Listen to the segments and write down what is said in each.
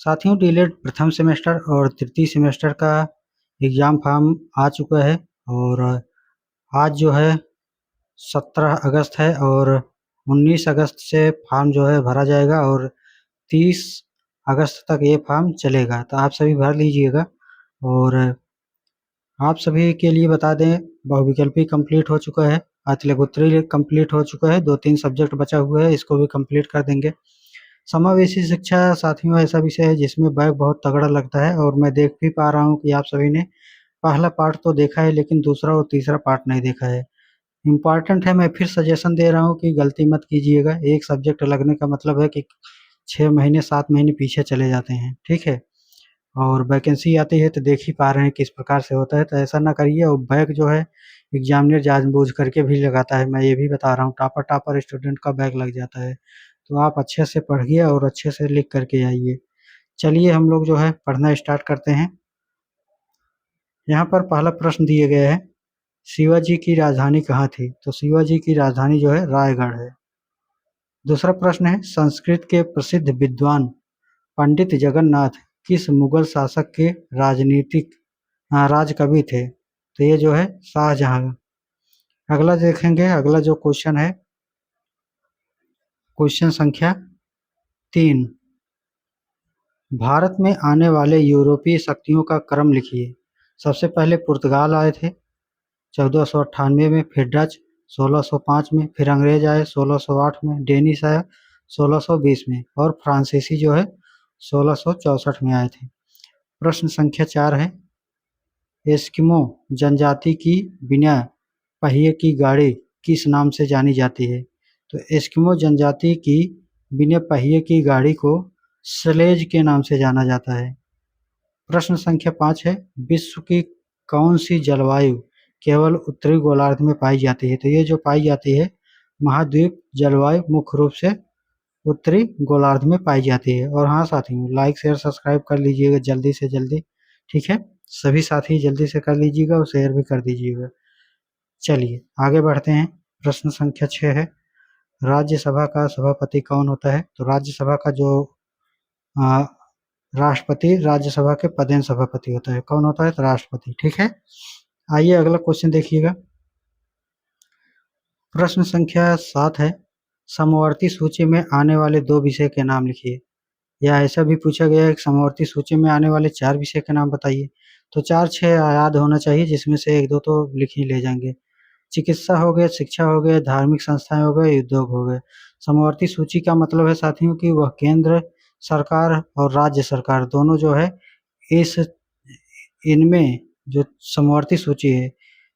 साथियों, डीलेड प्रथम सेमेस्टर और तृतीय सेमेस्टर का एग्ज़ाम फॉर्म आ चुका है और आज जो है 17 अगस्त है और 19 अगस्त से फॉर्म जो है भरा जाएगा और 30 अगस्त तक ये फॉर्म चलेगा। तो आप सभी भर लीजिएगा। और आप सभी के लिए बता दें, बहुविकल्पी कंप्लीट हो चुका है, अतिलघुत्तरी कंप्लीट हो चुका है, 2-3 सब्जेक्ट बचा हुआ है, इसको भी कंप्लीट कर देंगे। समावेशी शिक्षा साथियों ऐसा विषय है जिसमें बैक बहुत तगड़ा लगता है और मैं देख भी पा रहा हूँ कि आप सभी ने पहला पार्ट तो देखा है लेकिन दूसरा और तीसरा पार्ट नहीं देखा है। इम्पॉर्टेंट है, मैं फिर सजेशन दे रहा हूँ कि गलती मत कीजिएगा। एक सब्जेक्ट लगने का मतलब है कि 6 महीने 7 महीने पीछे चले जाते हैं, ठीक है? और वैकेंसी आती है तो देख ही पा रहे हैं किस प्रकार से होता है, तो ऐसा ना करिए। और बैक जो है एग्जामिनर जानबूझ करके भी लगाता है, मैं ये भी बता रहा हूँ। टॉपर स्टूडेंट का बैक लग जाता है। तो आप अच्छे से पढ़िए और अच्छे से लिख करके आइए। चलिए हम लोग जो है पढ़ना स्टार्ट करते हैं। यहाँ पर पहला प्रश्न दिए गए है, शिवाजी की राजधानी कहाँ थी? तो शिवाजी की राजधानी जो है रायगढ़ है। दूसरा प्रश्न है, संस्कृत के प्रसिद्ध विद्वान पंडित जगन्नाथ किस मुगल शासक के राजनीतिक राजकवि थे? तो ये जो है शाहजहां। अगला देखेंगे, अगला जो क्वेश्चन है, क्वेश्चन संख्या 3, भारत में आने वाले यूरोपीय शक्तियों का क्रम लिखिए। सबसे पहले पुर्तगाल आए थे 1498 में, फिर डच 1605 में, फिर अंग्रेज आए 1608 में, डेनिश आया 1620 में और फ्रांसीसी जो है 1664 में आए थे। प्रश्न संख्या 4 है, एस्किमो जनजाति की बिना पहिए की गाड़ी किस नाम से जानी जाती है? तो एस्किमो जनजाति की बिना पहिए की गाड़ी को स्लेज के नाम से जाना जाता है। प्रश्न संख्या 5 है, विश्व की कौन सी जलवायु केवल उत्तरी गोलार्ध में पाई जाती है? तो ये जो पाई जाती है महाद्वीप जलवायु मुख्य रूप से उत्तरी गोलार्ध में पाई जाती है। और हाँ साथियों, लाइक शेयर सब्सक्राइब कर लीजिएगा जल्दी से जल्दी, ठीक है? सभी साथी जल्दी से कर लीजिएगा और शेयर भी कर दीजिएगा। चलिए आगे बढ़ते हैं। प्रश्न संख्या 6 है, राज्यसभा का सभापति कौन होता है? तो राज्यसभा का जो आ, राष्ट्रपति राज्यसभा के पदेन सभापति होता है। कौन होता है? तो राष्ट्रपति, ठीक है। आइए अगला क्वेश्चन देखिएगा। प्रश्न संख्या 7 है, समवर्ती सूची में आने वाले 2 विषय के नाम लिखिए। या ऐसा भी पूछा गया है कि समवर्ती सूची में आने वाले 4 विषय के नाम बताइए। तो 4-6 याद होना चाहिए, जिसमें से 1-2 तो लिख ही ले जाएंगे। चिकित्सा हो गए, शिक्षा हो गए, धार्मिक संस्थाएं हो गए, उद्योग हो गए। समवर्ती सूची का मतलब है साथियों कि वह केंद्र सरकार और राज्य सरकार दोनों जो है इस इनमें जो समवर्ती सूची है,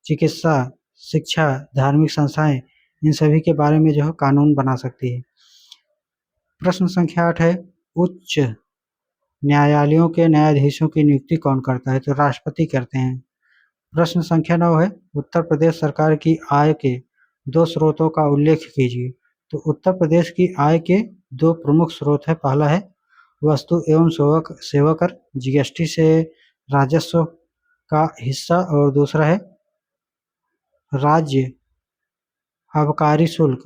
चिकित्सा, शिक्षा, धार्मिक संस्थाएं, इन सभी के बारे में जो है कानून बना सकती है। प्रश्न संख्या 8 है, उच्च न्यायालयों के न्यायाधीशों की नियुक्ति कौन करता है? तो राष्ट्रपति करते हैं। प्रश्न संख्या 9 है, उत्तर प्रदेश सरकार की आय के 2 स्रोतों का उल्लेख कीजिए। तो उत्तर प्रदेश की आय के 2 प्रमुख स्रोत है। पहला है वस्तु एवं सेवा कर, जीएसटी से राजस्व का हिस्सा, और दूसरा है राज्य आबकारी शुल्क,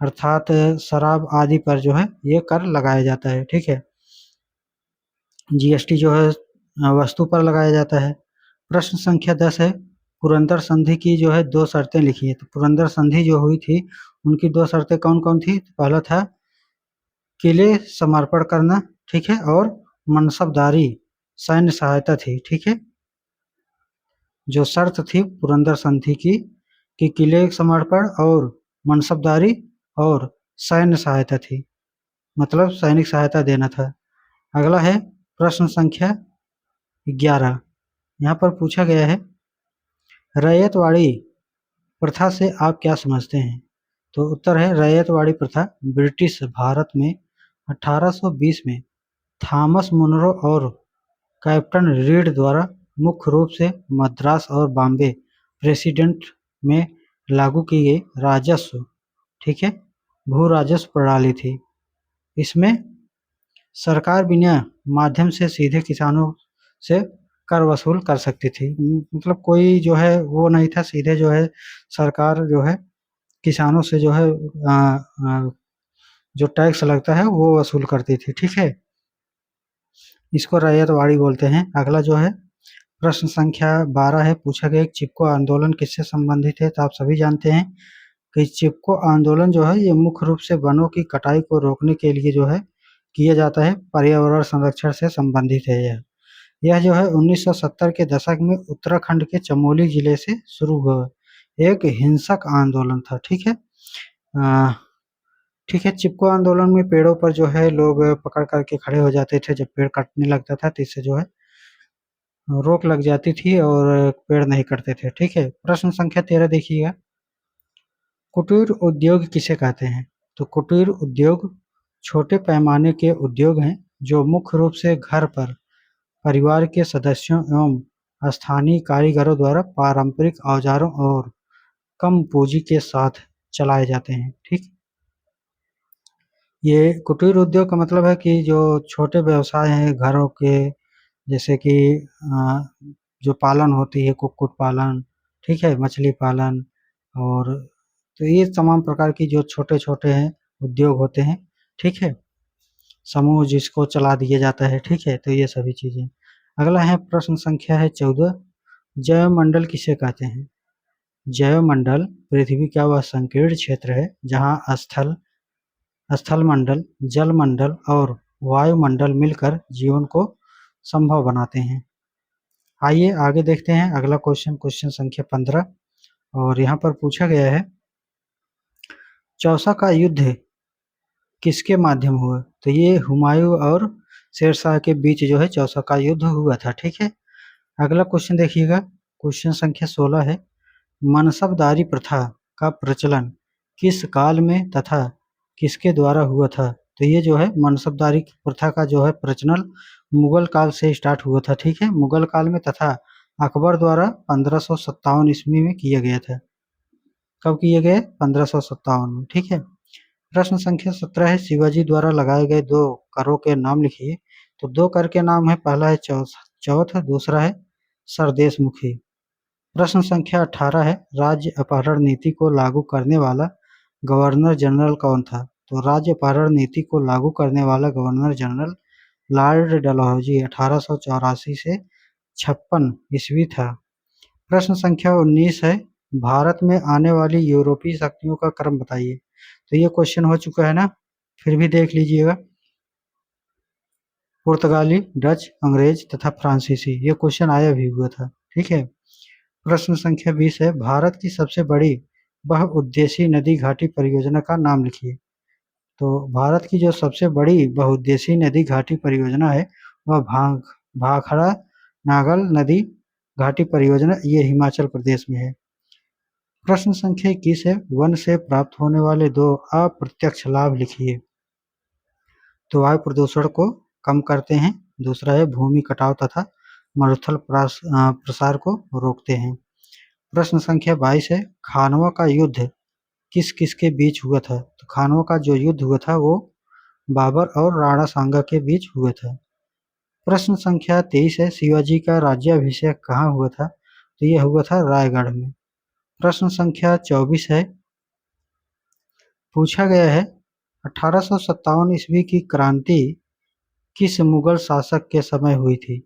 अर्थात शराब आदि पर जो है ये कर लगाया जाता है, ठीक है। जीएसटी जो है वस्तु पर लगाया जाता है। प्रश्न संख्या 10 है, पुरंदर संधि की जो है 2 शर्तें लिखी है। तो पुरंदर संधि जो हुई थी उनकी 2 शर्तें कौन कौन थी? पहला था किले समर्पण करना, ठीक है, और मनसबदारी सैन्य सहायता थी, ठीक है। जो शर्त थी पुरंदर संधि की कि किले समर्पण और मनसबदारी और सैन्य सहायता थी, मतलब सैनिक सहायता देना था। अगला है प्रश्न संख्या 11। यहाँ पर पूछा गया है, रैयतवाड़ी प्रथा से आप क्या समझते हैं? तो उत्तर है, रैयतवाड़ी प्रथा ब्रिटिश भारत में 1820 में थॉमस मुनरो और कैप्टन रीड द्वारा मुख्य रूप से मद्रास और बॉम्बे प्रेसिडेंट में लागू की गई राजस्व, ठीक है, भू राजस्व प्रणाली थी। इसमें सरकार बिना माध्यम से सीधे किसानों से कर वसूल कर सकती थी। मतलब कोई जो है वो नहीं था, सीधे जो है सरकार जो है किसानों से जो है जो टैक्स लगता है वो वसूल करती थी, ठीक है। इसको रैयतवाड़ी बोलते हैं। अगला जो है प्रश्न संख्या 12 है, पूछा गया चिपको आंदोलन किससे संबंधित है। तो आप सभी जानते हैं कि चिपको आंदोलन जो है ये मुख्य रूप से वनों की कटाई को रोकने के लिए जो है किया जाता है, पर्यावरण संरक्षण से संबंधित है। यह जो है 1970 के दशक में उत्तराखंड के चमोली जिले से शुरू हुआ एक हिंसक आंदोलन था। ठीक है। ठीक है, चिपको आंदोलन में पेड़ों पर जो है लोग पकड़ करके खड़े हो जाते थे जब पेड़ कटने लगता था, तो इससे जो है रोक लग जाती थी और पेड़ नहीं कटते थे। ठीक है। प्रश्न संख्या 13 देखिएगा, कुटीर उद्योग किसे कहते हैं। तो कुटीर उद्योग छोटे पैमाने के उद्योग हैं जो मुख्य रूप से घर पर परिवार के सदस्यों एवं स्थानीय कारीगरों द्वारा पारंपरिक औजारों और कम पूंजी के साथ चलाए जाते हैं। ठीक, ये कुटीर उद्योग का मतलब है कि जो छोटे व्यवसाय हैं घरों के, जैसे कि जो पालन होती है, कुक्कुट पालन, ठीक है, मछली पालन, और तो ये तमाम प्रकार की जो छोटे छोटे हैं उद्योग होते हैं। ठीक है, समूह जिसको चला दिया जाता है। ठीक है, तो ये सभी चीजें। अगला है प्रश्न संख्या है 14, जैवमंडल किसे कहते हैं। जैवमंडल पृथ्वी का वह संकीर्ण क्षेत्र है जहाँ स्थलमंडल, जलमंडल और वायुमंडल मिलकर जीवन को संभव बनाते हैं। आइए आगे देखते हैं अगला क्वेश्चन, क्वेश्चन संख्या 15, और यहाँ पर पूछा गया है चौसा का युद्ध किसके माध्यम हुआ। तो ये हुमायूं और शेरशाह के बीच जो है चौसा का युद्ध हुआ था। ठीक है। अगला क्वेश्चन देखिएगा, क्वेश्चन संख्या 16 है, मनसबदारी प्रथा का प्रचलन किस काल में तथा किसके द्वारा हुआ था। तो ये जो है मनसबदारी प्रथा का जो है प्रचलन मुगल काल से स्टार्ट हुआ था। ठीक है, मुगल काल में तथा अकबर द्वारा 1557 ईस्वी में किया गया था। कब किए गए? 1557 में। ठीक है। प्रश्न संख्या 17 है, शिवाजी द्वारा लगाए गए 2 करों के नाम लिखिए। तो 2 कर के नाम है, पहला है चौथ, दूसरा है सरदेश मुखी। प्रश्न संख्या 18 है, राज्य अपहरण नीति को लागू करने वाला गवर्नर जनरल कौन था। तो राज्य अपहरण नीति को लागू करने वाला गवर्नर जनरल लॉर्ड डलहौजी 1884 से 56 ईस्वी था। प्रश्न संख्या 19 है, भारत में आने वाली यूरोपीय शक्तियों का क्रम बताइए। तो ये क्वेश्चन हो चुका है ना, फिर भी देख लीजिएगा। पुर्तगाली, डच, अंग्रेज तथा फ्रांसीसी, ये क्वेश्चन आया भी हुआ था। ठीक है। प्रश्न संख्या 20 है, भारत की सबसे बड़ी बहुउद्देशीय नदी घाटी परियोजना का नाम लिखिए। तो भारत की जो सबसे बड़ी बहुउद्देशीय नदी घाटी परियोजना है वह भाखड़ा नागल नदी घाटी परियोजना, ये हिमाचल प्रदेश में है। प्रश्न संख्या 21 है, वन से प्राप्त होने वाले 2 अप्रत्यक्ष लाभ लिखिए। तो वायु प्रदूषण को कम करते हैं, दूसरा है भूमि कटाव तथा मरुस्थल प्रसार को रोकते हैं। प्रश्न संख्या 22 है, खानवा का युद्ध किस किस के बीच हुआ था। तो खानवा का जो युद्ध हुआ था वो बाबर और राणा सांगा के बीच हुआ था। प्रश्न संख्या 23 है, शिवाजी का राज्याभिषेक कहाँ हुआ था। तो यह हुआ था रायगढ़ में। प्रश्न संख्या 24 है, पूछा गया है 1857 ईस्वी की क्रांति किस मुगल शासक के समय हुई थी।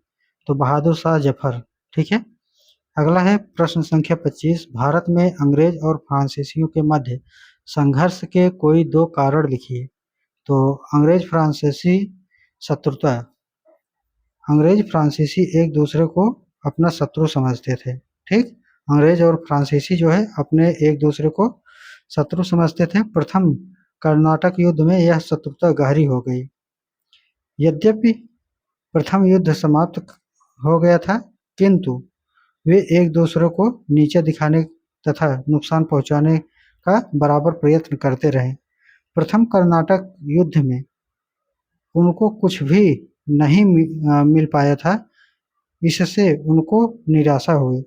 तो बहादुर शाह जफर। ठीक है। अगला है प्रश्न संख्या 25, भारत में अंग्रेज और फ्रांसीसियों के मध्य संघर्ष के कोई 2 कारण लिखिए। तो अंग्रेज फ्रांसीसी शत्रुता, अंग्रेज फ्रांसीसी एक दूसरे को अपना शत्रु समझते थे। ठीक, अंग्रेज और फ्रांसीसी जो है अपने एक दूसरे को शत्रु समझते थे। प्रथम कर्नाटक युद्ध में यह शत्रुता गहरी हो गई। यद्यपि प्रथम युद्ध समाप्त हो गया था, किंतु वे एक दूसरे को नीचे दिखाने तथा नुकसान पहुंचाने का बराबर प्रयत्न करते रहे। प्रथम कर्नाटक युद्ध में उनको कुछ भी नहीं मिल पाया था, इससे उनको निराशा हुई।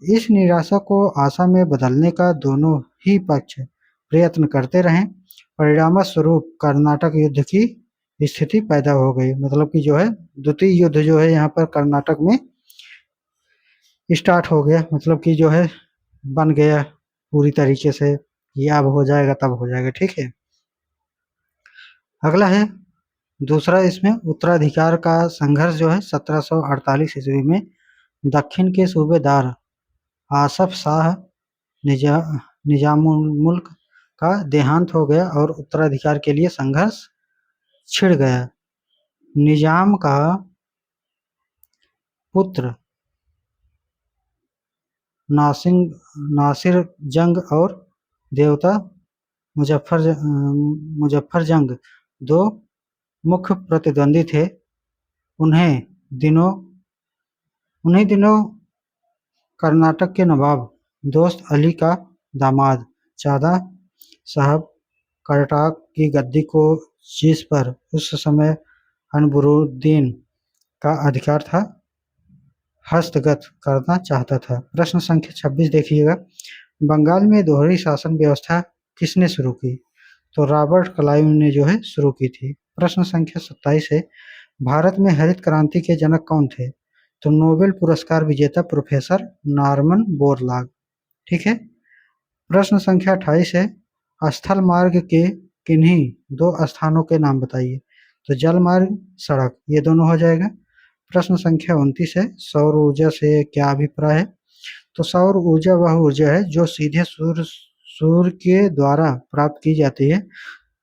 इस निराशा को आशा में बदलने का दोनों ही पक्ष प्रयत्न करते रहे। परिणामस्वरूप कर्नाटक युद्ध की स्थिति पैदा हो गई। मतलब कि जो है द्वितीय युद्ध जो है यहाँ पर कर्नाटक में स्टार्ट हो गया, मतलब कि जो है बन गया पूरी तरीके से, ये अब हो जाएगा तब हो जाएगा। ठीक है। अगला है दूसरा इसमें उत्तराधिकार का संघर्ष जो है 1748 ईस्वी में दक्षिण के सूबेदार आसफ शाह निजा निजामुल मुल्क का देहांत हो गया और उत्तराधिकार के लिए संघर्ष छिड़ गया। निजाम का पुत्र नासिर जंग और देवता मुजफ्फर जंग दो मुख्य प्रतिद्वंदी थे। उन्हीं दिनों कर्नाटक के नवाब दोस्त अली का दामाद चादा साहब कर्नाटक की गद्दी को जिस पर उस समय अनबरुद्दीन का अधिकार था हस्तगत करना चाहता था। प्रश्न संख्या 26 देखिएगा। बंगाल में दोहरी शासन व्यवस्था किसने शुरू की? तो रॉबर्ट क्लाइव ने जो है शुरू की थी। प्रश्न संख्या 27 है। भारत में हरित क्रांति के जनक कौन थे? तो नोबेल पुरस्कार विजेता प्रोफेसर नॉर्मन बोरलॉग। ठीक है। प्रश्न संख्या 28 है। स्थल मार्ग के किन्हीं दो स्थानों के नाम बताइए? तो जल मार्ग, सड़क, ये दोनों हो जाएगा। प्रश्न संख्या 29 है। सौर ऊर्जा से क्या अभिप्राय है? तो सौर ऊर्जा वह ऊर्जा है जो सीधे सूर्य के द्वारा प्राप्त की जाती है।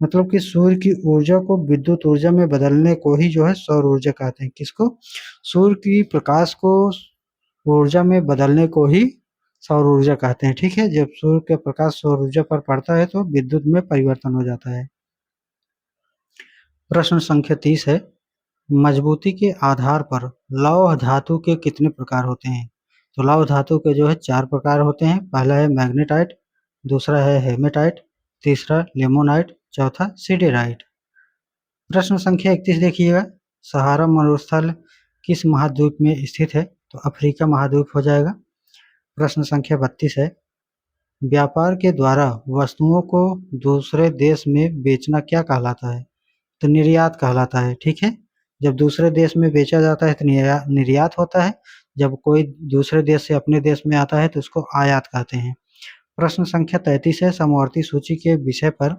मतलब कि सूर्य की ऊर्जा को विद्युत ऊर्जा में बदलने को ही जो है सौर ऊर्जा कहते हैं। किसको? सूर्य की प्रकाश को ऊर्जा में बदलने को ही सौर ऊर्जा कहते हैं। ठीक है। जब सूर्य का प्रकाश सौर ऊर्जा पर पड़ता है तो विद्युत में परिवर्तन हो जाता है। प्रश्न संख्या 30 है। मजबूती के आधार पर लौह धातु के कितने प्रकार होते हैं? तो लौह धातु के जो है 4 प्रकार होते हैं। पहला है मैग्नेटाइट, दूसरा है हेमेटाइट, तीसरा लिमोनाइट, चौथा सिडेराइट। प्रश्न संख्या 31 देखिएगा। सहारा मरुस्थल किस महाद्वीप में स्थित है? तो अफ्रीका महाद्वीप हो जाएगा। प्रश्न संख्या 32 है। व्यापार के द्वारा वस्तुओं को दूसरे देश में बेचना क्या कहलाता है? तो निर्यात कहलाता है। ठीक है। जब दूसरे देश में बेचा जाता है तो निर्यात होता है। जब कोई दूसरे देश से अपने देश में आता है तो उसको आयात कहते हैं। प्रश्न संख्या 33 है। समवर्ती सूची के विषय पर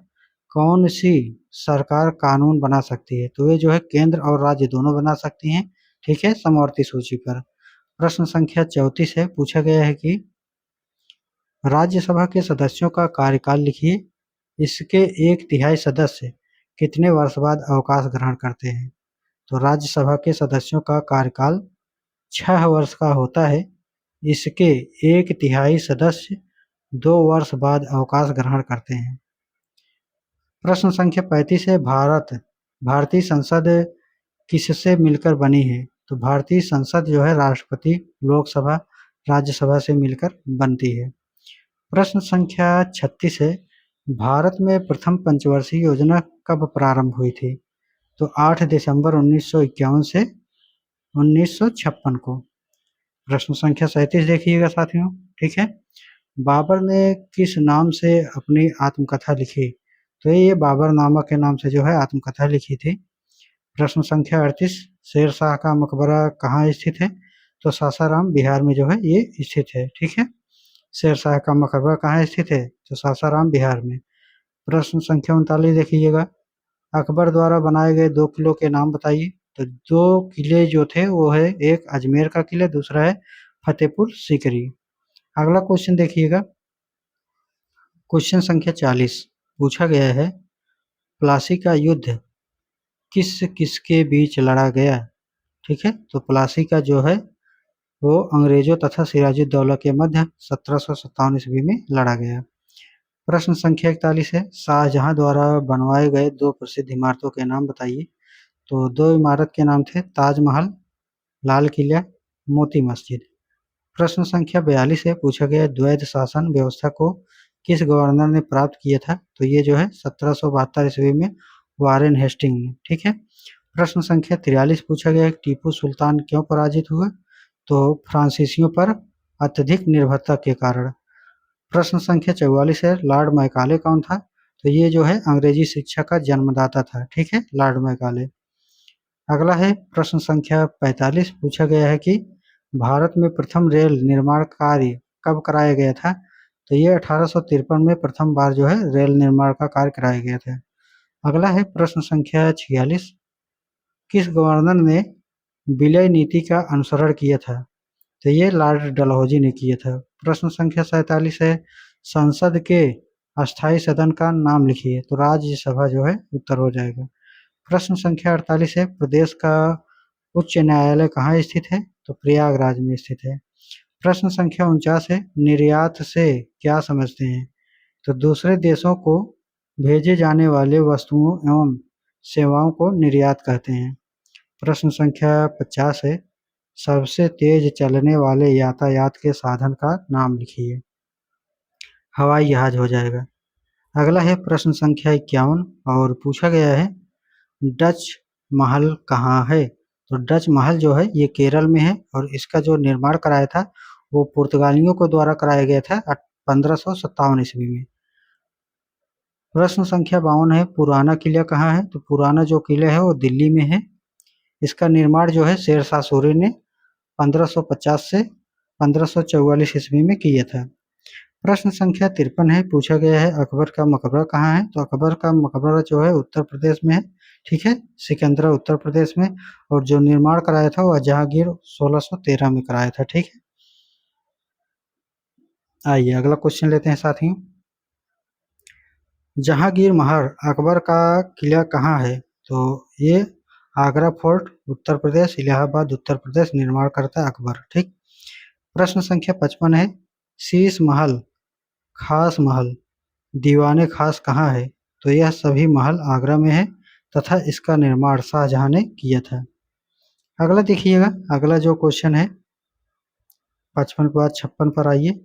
कौन सी सरकार कानून बना सकती है? तो ये जो है केंद्र और राज्य दोनों बना सकती हैं। ठीक है। समवर्ती सूची पर। प्रश्न संख्या 34 है। पूछा गया है कि राज्यसभा के सदस्यों का कार्यकाल लिखिए। इसके 1/3 सदस्य कितने वर्ष बाद अवकाश ग्रहण करते हैं? तो राज्यसभा के सदस्यों का कार्यकाल 6 वर्ष का होता है। इसके 1/3 सदस्य 2 वर्ष बाद अवकाश ग्रहण करते हैं। प्रश्न संख्या 35 है। भारतीय संसद किससे मिलकर बनी है? तो भारतीय संसद जो है राष्ट्रपति, लोकसभा, राज्यसभा से मिलकर बनती है। प्रश्न संख्या 36 है। भारत में प्रथम पंचवर्षीय योजना कब प्रारंभ हुई थी? तो 8 दिसंबर 1951 से 1956 को। प्रश्न संख्या 37 देखिएगा साथियों। ठीक है। बाबर ने किस नाम से अपनी आत्मकथा लिखी? तो ये बाबरनामा के नाम से जो है आत्मकथा लिखी थी। प्रश्न संख्या 38। शेर शाह का मकबरा कहाँ स्थित है? तो सासाराम, बिहार में जो है ये स्थित है। ठीक है। शेर शाह का मकबरा कहाँ स्थित है? तो सासाराम, बिहार में। प्रश्न संख्या 39 देखिएगा। अकबर द्वारा बनाए गए 2 किलों के नाम बताइए? तो 2 किले जो थे वो है, एक अजमेर का किला, दूसरा है फतेहपुर सीकरी। अगला क्वेश्चन देखिएगा। क्वेश्चन संख्या 40 पूछा गया है। प्लासी का युद्ध किस किसके बीच लड़ा गया? ठीक है। तो प्लासी का जो है वो अंग्रेजों तथा सिराजुद्दौला के मध्य 1757 ईस्वी में लड़ा गया। प्रश्न संख्या 41 है। शाहजहां द्वारा बनवाए गए 2 प्रसिद्ध इमारतों के नाम बताइए? तो 2 इमारत के नाम थे ताजमहल, लाल किला, मोती मस्जिद। प्रश्न संख्या 42 है। पूछा गया द्वैध शासन व्यवस्था को किस गवर्नर ने प्राप्त किया था? तो ये जो है 1772 ईस्वी में वारेन हेस्टिंग ने। ठीक है। प्रश्न संख्या 43 पूछा गया टीपू सुल्तान क्यों पराजित हुआ? तो फ्रांसीसियों पर अत्यधिक निर्भरता के कारण। प्रश्न संख्या 44 है। लॉर्ड मैकाले कौन था? तो ये जो है अंग्रेजी शिक्षा का जन्मदाता था। ठीक है। Lord Macaulay. अगला है प्रश्न संख्या 45। पूछा गया है कि भारत में प्रथम रेल निर्माण कार्य कब कराया गया था? तो ये 1853 में प्रथम बार जो है रेल निर्माण का कार्य कराया गया था। अगला है प्रश्न संख्या 46। किस गवर्नर ने विलय नीति का अनुसरण किया था? तो ये लॉर्ड डलहौजी ने किया था। प्रश्न संख्या 47 है, संसद के अस्थायी सदन का नाम लिखिए। तो राज्यसभा जो है उत्तर हो जाएगा। प्रश्न संख्या 48 है, प्रदेश का उच्च न्यायालय कहाँ स्थित है? तो प्रयागराज में स्थित है। प्रश्न संख्या 49 है, निर्यात से क्या समझते हैं? तो दूसरे देशों को भेजे जाने वाले वस्तुओं एवं सेवाओं को निर्यात कहते हैं। प्रश्न संख्या 50 है, सबसे तेज चलने वाले यातायात के साधन का नाम लिखिए। हवाई जहाज हो जाएगा। अगला है प्रश्न संख्या 51 और पूछा गया है, डच महल कहाँ है? तो डच महल जो है ये केरल में है और इसका जो निर्माण कराया था वो पुर्तगालियों को द्वारा कराया गया था 1557 ईस्वी में। प्रश्न संख्या 52 है, पुराना किला कहाँ है? तो पुराना जो किला है वो दिल्ली में है। इसका निर्माण जो है शेरशाह सूरी ने 1550 से 1544 ईस्वी में किया था। प्रश्न संख्या 53 है, पूछा गया है अकबर का मकबरा कहाँ है? तो अकबर का मकबरा जो है उत्तर प्रदेश में है, ठीक है, सिकंदरा उत्तर प्रदेश में। और जो निर्माण कराया था वो जहांगीर 1613 में कराया था, ठीक है। आइए अगला क्वेश्चन लेते हैं साथियों। जहांगीर महल अकबर का किला कहाँ है? तो ये आगरा फोर्ट उत्तर प्रदेश, इलाहाबाद उत्तर प्रदेश निर्माण करता है अकबर, ठीक। प्रश्न संख्या 55 है, शीश महल, खास महल, दीवाने खास कहाँ है? तो यह सभी महल आगरा में है तथा इसका निर्माण शाहजहां ने किया था। अगला देखिएगा, अगला जो क्वेश्चन है 55 के बाद 56 पर आइए।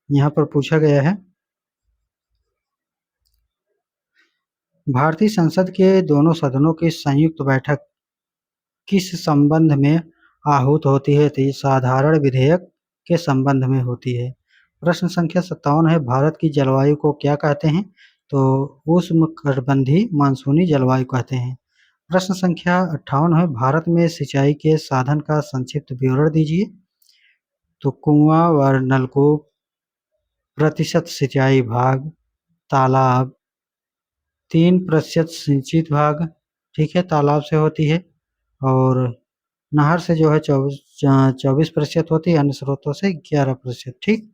यहाँ पर पूछा गया है, भारतीय संसद के दोनों सदनों की संयुक्त बैठक किस संबंध में आहूत होती है? तो ये साधारण विधेयक के संबंध में होती है। प्रश्न संख्या 57 है, भारत की जलवायु को क्या कहते हैं? तो उष्णकटिबंधीय मानसूनी जलवायु कहते हैं। प्रश्न संख्या 58 है, भारत में सिंचाई के साधन का संक्षिप्त विवरण दीजिए। तो कुआं व नलकूप, प्रतिशत सिंचाई भाग, तालाब, 3% सिंचित भाग, ठीक है, तालाब से होती है। और नहर से जो है 24% होती है, अन्य स्रोतों से 11%, ठीक।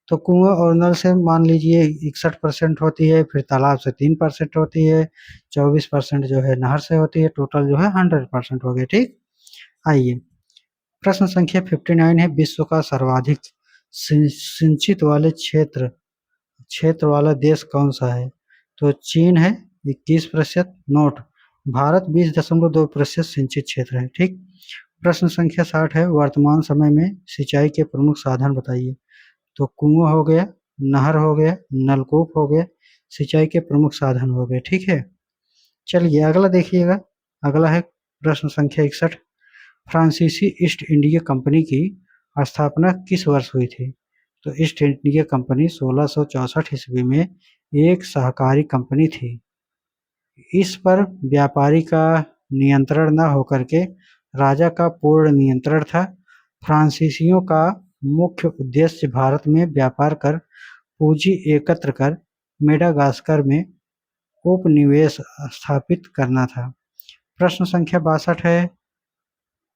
तो कुआं और नल से मान लीजिए 61% होती है, फिर तालाब से 3% होती है, 24% जो है नहर से होती है, टोटल जो है 100% हो गए, ठीक। आइए प्रश्न संख्या 59 है, विश्व का सर्वाधिक सिंचित वाले क्षेत्र वाला देश कौन सा है? तो चीन है 21%, नोट, भारत 20.2% सिंचित क्षेत्र है, ठीक। प्रश्न संख्या 60 है, वर्तमान समय में सिंचाई के प्रमुख साधन बताइए। तो कुआं हो गया, नहर हो गया, नलकूप हो गया, सिंचाई के प्रमुख साधन हो गए, ठीक है। चलिए अगला देखिएगा, अगला है प्रश्न संख्या 61, फ्रांसीसी ईस्ट इंडिया कंपनी की स्थापना किस वर्ष हुई थी? तो ईस्ट इंडिया कंपनी 1664 ईस्वी में एक सहकारी कंपनी थी। इस पर व्यापारी का नियंत्रण न होकर के राजा का पूर्ण नियंत्रण था। फ्रांसीसियों का मुख्य उद्देश्य भारत में व्यापार कर पूंजी एकत्र कर मेडागास्कर में उपनिवेश स्थापित करना था। प्रश्न संख्या 62 है,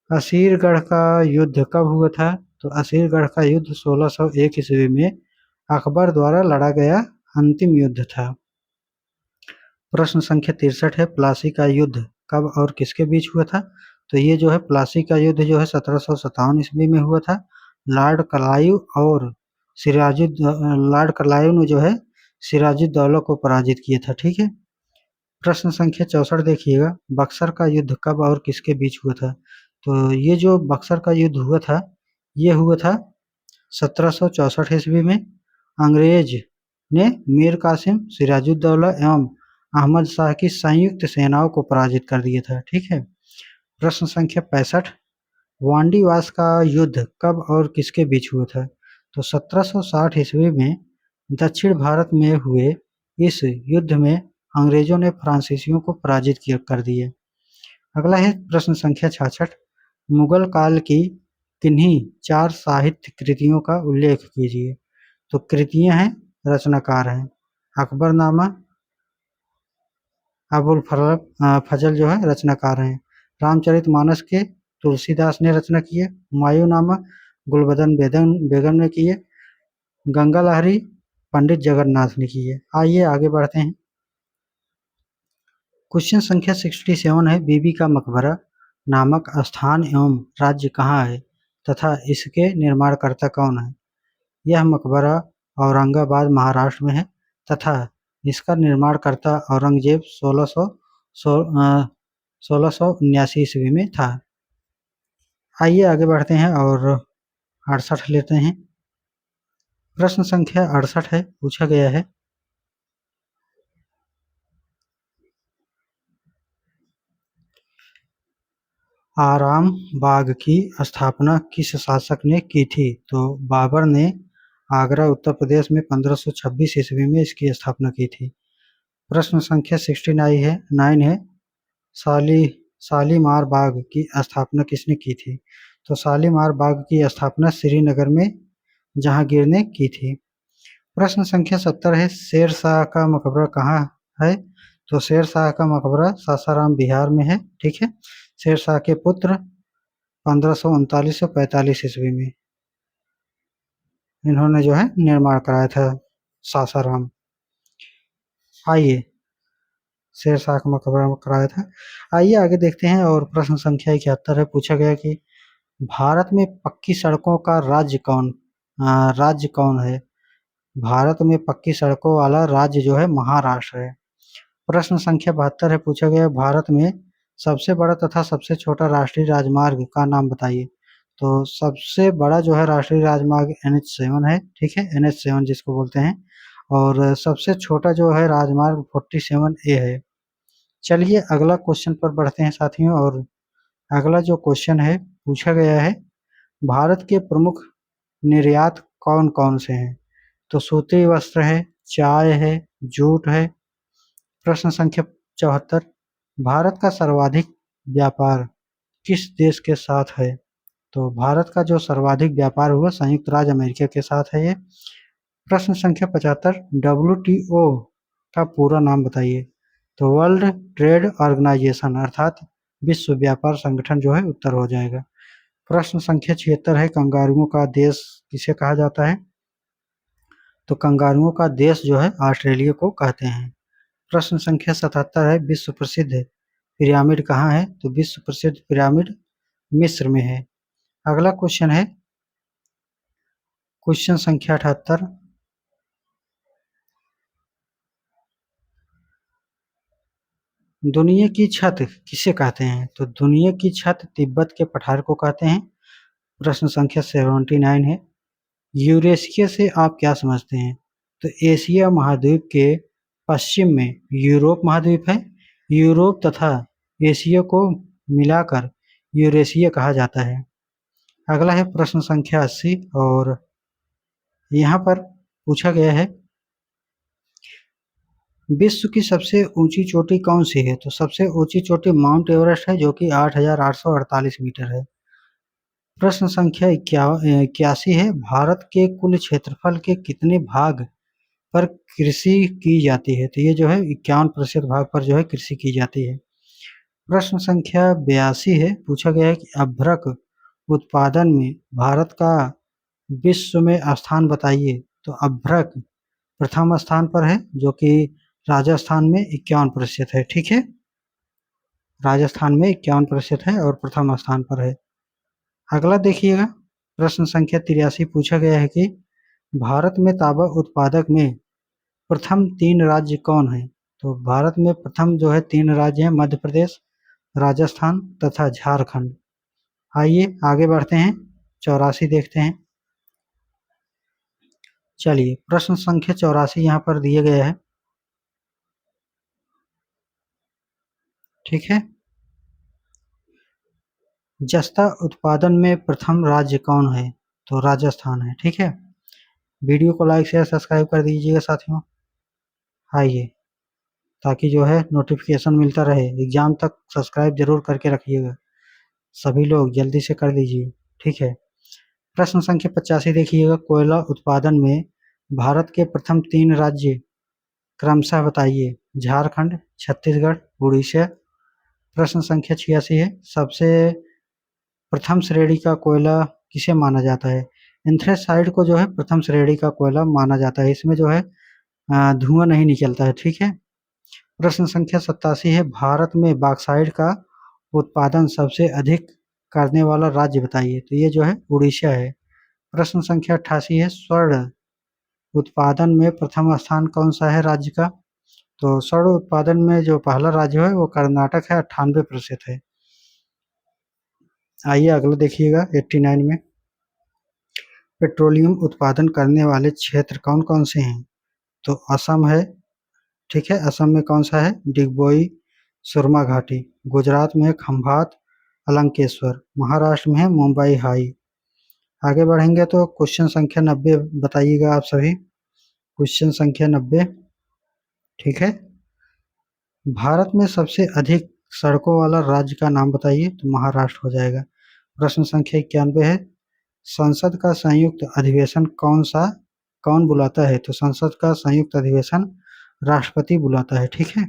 असीरगढ़ का युद्ध कब हुआ था? तो असीरगढ़ का युद्ध 1601 ईस्वी में अकबर द्वारा लड़ा गया अंतिम युद्ध था। प्रश्न संख्या 63 है, प्लासी का युद्ध कब और किसके बीच हुआ था? तो ये जो है प्लासी का युद्ध जो है 1757 ईस्वी में हुआ था। लॉर्ड क्लाइव ने जो है सिराजुद्दौला को पराजित किया था, ठीक है। प्रश्न संख्या 64 देखिएगा, बक्सर का युद्ध कब और किसके बीच हुआ था? तो ये जो बक्सर का युद्ध हुआ था ये हुआ था 1764 ईस्वी में। अंग्रेज ने मीर कासिम, सिराजुद्दौला एवं अहमद शाह की संयुक्त सेनाओं को पराजित कर दिया था, ठीक है। प्रश्न संख्या 65, वांडीवास का युद्ध कब और किसके बीच हुआ था? तो 1760 ईस्वी में दक्षिण भारत में हुए इस युद्ध में अंग्रेजों ने फ्रांसीसियों को पराजित कर दिया। अगला है प्रश्न संख्या 66, मुगल काल की किन्हीं 4 साहित्य कृतियों का उल्लेख कीजिए। तो कृतियां हैं, रचनाकार हैं, अकबरनामा, अबुल फजल जो है रचनाकार हैं, रामचरितमानस के तुलसीदास ने रचना की है। हुमायूंनामा गुलबदन बेगम ने की है। गंगा लहरी पंडित जगन्नाथ ने की है। आइए आगे बढ़ते हैं। क्वेश्चन संख्या 67 है, बीबी का मकबरा नामक स्थान एवं राज्य कहाँ है तथा इसके निर्माणकर्ता कौन है? यह मकबरा औरंगाबाद महाराष्ट्र में है तथा इसका निर्माणकर्ता औरंगजेब 1679 ईस्वी में था। आइए आगे बढ़ते हैं और 68 लेते हैं। प्रश्न संख्या 68 है, पूछा गया है, आराम बाग की स्थापना किस शासक ने की थी? तो बाबर ने आगरा उत्तर प्रदेश में 1526 ईस्वी में इसकी स्थापना की थी। प्रश्न संख्या 69 है, शालीमार बाग की स्थापना किसने की थी? तो शालीमार बाग की स्थापना श्रीनगर में जहांगीर ने की थी। प्रश्न संख्या 70 है, शेर शाह का मकबरा कहाँ है? तो शेर शाह का मकबरा सासाराम बिहार में है। ठीक है, शेर शाह के पुत्र 1539-45 ईस्वी में इन्होंने जो है निर्माण कराया था सासाराम। आइए, शेर शाह का मकबरा कराया था। आइए आगे देखते हैं और प्रश्न संख्या 71 है, पूछा गया कि भारत में पक्की सड़कों का राज्य कौन है? भारत में पक्की सड़कों वाला राज्य जो है महाराष्ट्र है। प्रश्न संख्या 72 है, पूछा गया भारत में सबसे बड़ा तथा सबसे छोटा राष्ट्रीय राजमार्ग का नाम बताइए। तो सबसे बड़ा जो है राष्ट्रीय राजमार्ग NH7 है। ठीक है, NH7 जिसको बोलते हैं, और सबसे छोटा जो है राजमार्ग 47A है। चलिए अगला क्वेश्चन पर बढ़ते हैं साथियों, और अगला जो क्वेश्चन है पूछा गया है, भारत के प्रमुख निर्यात कौन कौन से हैं? तो सूती वस्त्र है, चाय है, जूट है। प्रश्न संख्या 74, भारत का सर्वाधिक व्यापार किस देश के साथ है? तो भारत का जो सर्वाधिक व्यापार हुआ संयुक्त राज्य अमेरिका के साथ है ये। प्रश्न संख्या 75, WTO का पूरा नाम बताइए। तो वर्ल्ड ट्रेड ऑर्गेनाइजेशन अर्थात विश्व व्यापार संगठन जो है उत्तर हो जाएगा। प्रश्न संख्या 76 है, कंगारुओं का देश किसे कहा जाता है? तो कंगारुओं का देश जो है ऑस्ट्रेलिया को कहते हैं। प्रश्न संख्या 77 है, विश्व प्रसिद्ध पिरामिड कहाँ है? तो विश्व प्रसिद्ध पिरामिड मिस्र में है। अगला क्वेश्चन है क्वेश्चन संख्या 78, दुनिया की छत किसे कहते हैं? तो दुनिया की छत तिब्बत के पठार को कहते हैं। प्रश्न संख्या 79 है, यूरेशिया से आप क्या समझते हैं? तो एशिया महाद्वीप के पश्चिम में यूरोप महाद्वीप है। यूरोप तथा एशिया को मिलाकर यूरेशिया कहा जाता है। अगला है प्रश्न संख्या 80, और यहाँ पर पूछा गया है, विश्व की सबसे ऊंची चोटी कौन सी है? तो सबसे ऊंची चोटी माउंट एवरेस्ट है, जो कि 8,848 मीटर है। प्रश्न संख्या 81 है, भारत के कुल क्षेत्रफल के कितने भाग पर कृषि की जाती है? तो ये जो है 51% भाग पर जो है कृषि की जाती है। प्रश्न संख्या 82 है, पूछा गया है कि अभ्रक उत्पादन में भारत का विश्व में स्थान बताइए। तो अभ्रक प्रथम स्थान पर है, जो कि राजस्थान में 51% है। ठीक है, राजस्थान में 51% है और प्रथम स्थान पर है। अगला देखिएगा, प्रश्न संख्या 83 पूछा गया है कि भारत में तांबा उत्पादक में प्रथम 3 राज्य कौन है? तो भारत में प्रथम जो है 3 राज्य हैं, मध्य प्रदेश, राजस्थान तथा झारखंड। आइए आगे बढ़ते हैं, 84 देखते हैं। चलिए, प्रश्न संख्या 84 यहाँ पर दिए गए हैं। ठीक है, जस्ता उत्पादन में प्रथम राज्य कौन है? तो राजस्थान है। ठीक है, वीडियो को लाइक शेयर सब्सक्राइब कर दीजिएगा साथियों। आइए, ताकि जो है नोटिफिकेशन मिलता रहे, एग्जाम तक सब्सक्राइब जरूर करके रखिएगा, सभी लोग जल्दी से कर लीजिए। ठीक है, प्रश्न संख्या 85 देखिएगा, कोयला उत्पादन में भारत के प्रथम 3 राज्य क्रमशः बताइए। झारखंड, छत्तीसगढ़, उड़ीसा। प्रश्न संख्या 86 है, सबसे प्रथम श्रेणी का कोयला किसे माना जाता है? एंथ्रेसाइट को जो है प्रथम श्रेणी का कोयला माना जाता है। इसमें जो है धुआं नहीं निकलता है, ठीक है। प्रश्न संख्या 87 है, भारत में बॉक्साइट का उत्पादन सबसे अधिक करने वाला राज्य बताइए। तो ये जो है उड़ीसा है। प्रश्न संख्या 88 है, स्वर्ण उत्पादन में प्रथम स्थान कौन सा है राज्य का? तो स्वर्ण उत्पादन में जो पहला राज्य है वो कर्नाटक है, 98% है। आइए अगला देखिएगा 89 में, पेट्रोलियम उत्पादन करने वाले क्षेत्र कौन कौन से हैं? तो असम है, ठीक है। असम में कौन सा है? डिगबोई सुरमा घाटी। गुजरात में है खंभात अलंकेश्वर। महाराष्ट्र में है मुंबई हाई। आगे बढ़ेंगे तो क्वेश्चन संख्या 90 बताइएगा आप सभी। क्वेश्चन संख्या 90, ठीक है। भारत में सबसे अधिक सड़कों वाला राज्य का नाम बताइए। तो महाराष्ट्र हो जाएगा। प्रश्न संख्या 91 है, संसद का संयुक्त अधिवेशन कौन बुलाता है? तो संसद का संयुक्त अधिवेशन राष्ट्रपति बुलाता है, ठीक है।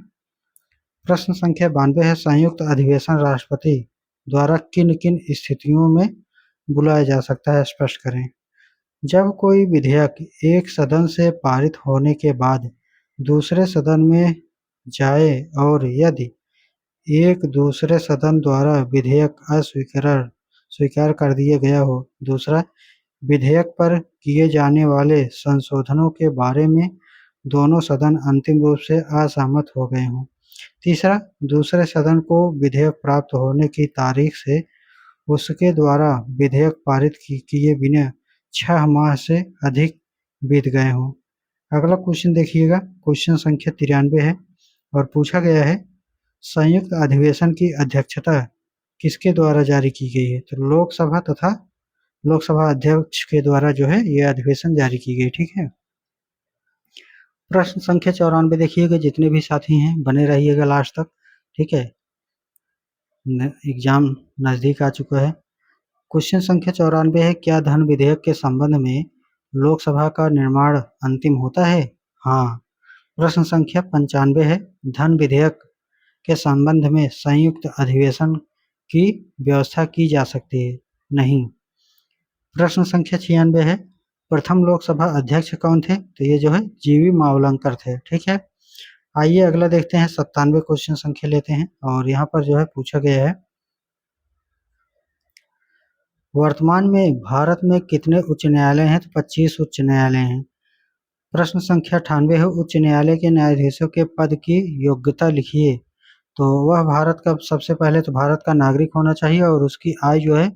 प्रश्न संख्या 92 है, संयुक्त अधिवेशन राष्ट्रपति द्वारा किन किन स्थितियों में बुलाया जा सकता है, स्पष्ट करें। जब कोई विधेयक एक सदन से पारित होने के बाद दूसरे सदन में जाए और यदि एक दूसरे सदन द्वारा विधेयक स्वीकार कर दिया गया हो। दूसरा, विधेयक पर किए जाने वाले संशोधनों के बारे में दोनों सदन अंतिम रूप से असहमत हो गए हों। तीसरा, दूसरे सदन को विधेयक प्राप्त होने की तारीख से उसके द्वारा विधेयक पारित किए बिना 6 माह से अधिक बीत गए हों। अगला क्वेश्चन देखिएगा, क्वेश्चन संख्या 93 है और पूछा गया है, संयुक्त अधिवेशन की अध्यक्षता किसके द्वारा जारी की गई है? तो लोकसभा अध्यक्ष के द्वारा जो है यह अधिवेशन जारी की गई, ठीक है। प्रश्न संख्या 94 देखिएगा, जितने भी साथी हैं बने रहिएगा लास्ट तक, ठीक है। एग्जाम नजदीक आ चुका है। क्वेश्चन संख्या 94 है, क्या धन विधेयक के संबंध में लोकसभा का निर्माण अंतिम होता है? हाँ। प्रश्न संख्या 95 है, धन विधेयक के संबंध में संयुक्त अधिवेशन की व्यवस्था की जा सकती है? नहीं। प्रश्न संख्या 96 है, प्रथम लोकसभा अध्यक्ष कौन थे? तो ये जो है जीवी मावलंकर थे, ठीक है। आइए अगला देखते हैं, 97 क्वेश्चन संख्या लेते हैं और यहाँ पर जो है पूछा गया है, वर्तमान में भारत में कितने उच्च न्यायालय हैं? तो 25 उच्च न्यायालय हैं। प्रश्न संख्या 98 है, उच्च न्यायालय के न्यायाधीशों के पद की योग्यता लिखिए। तो वह भारत का सबसे पहले तो भारत का नागरिक होना चाहिए और उसकी आयु जो है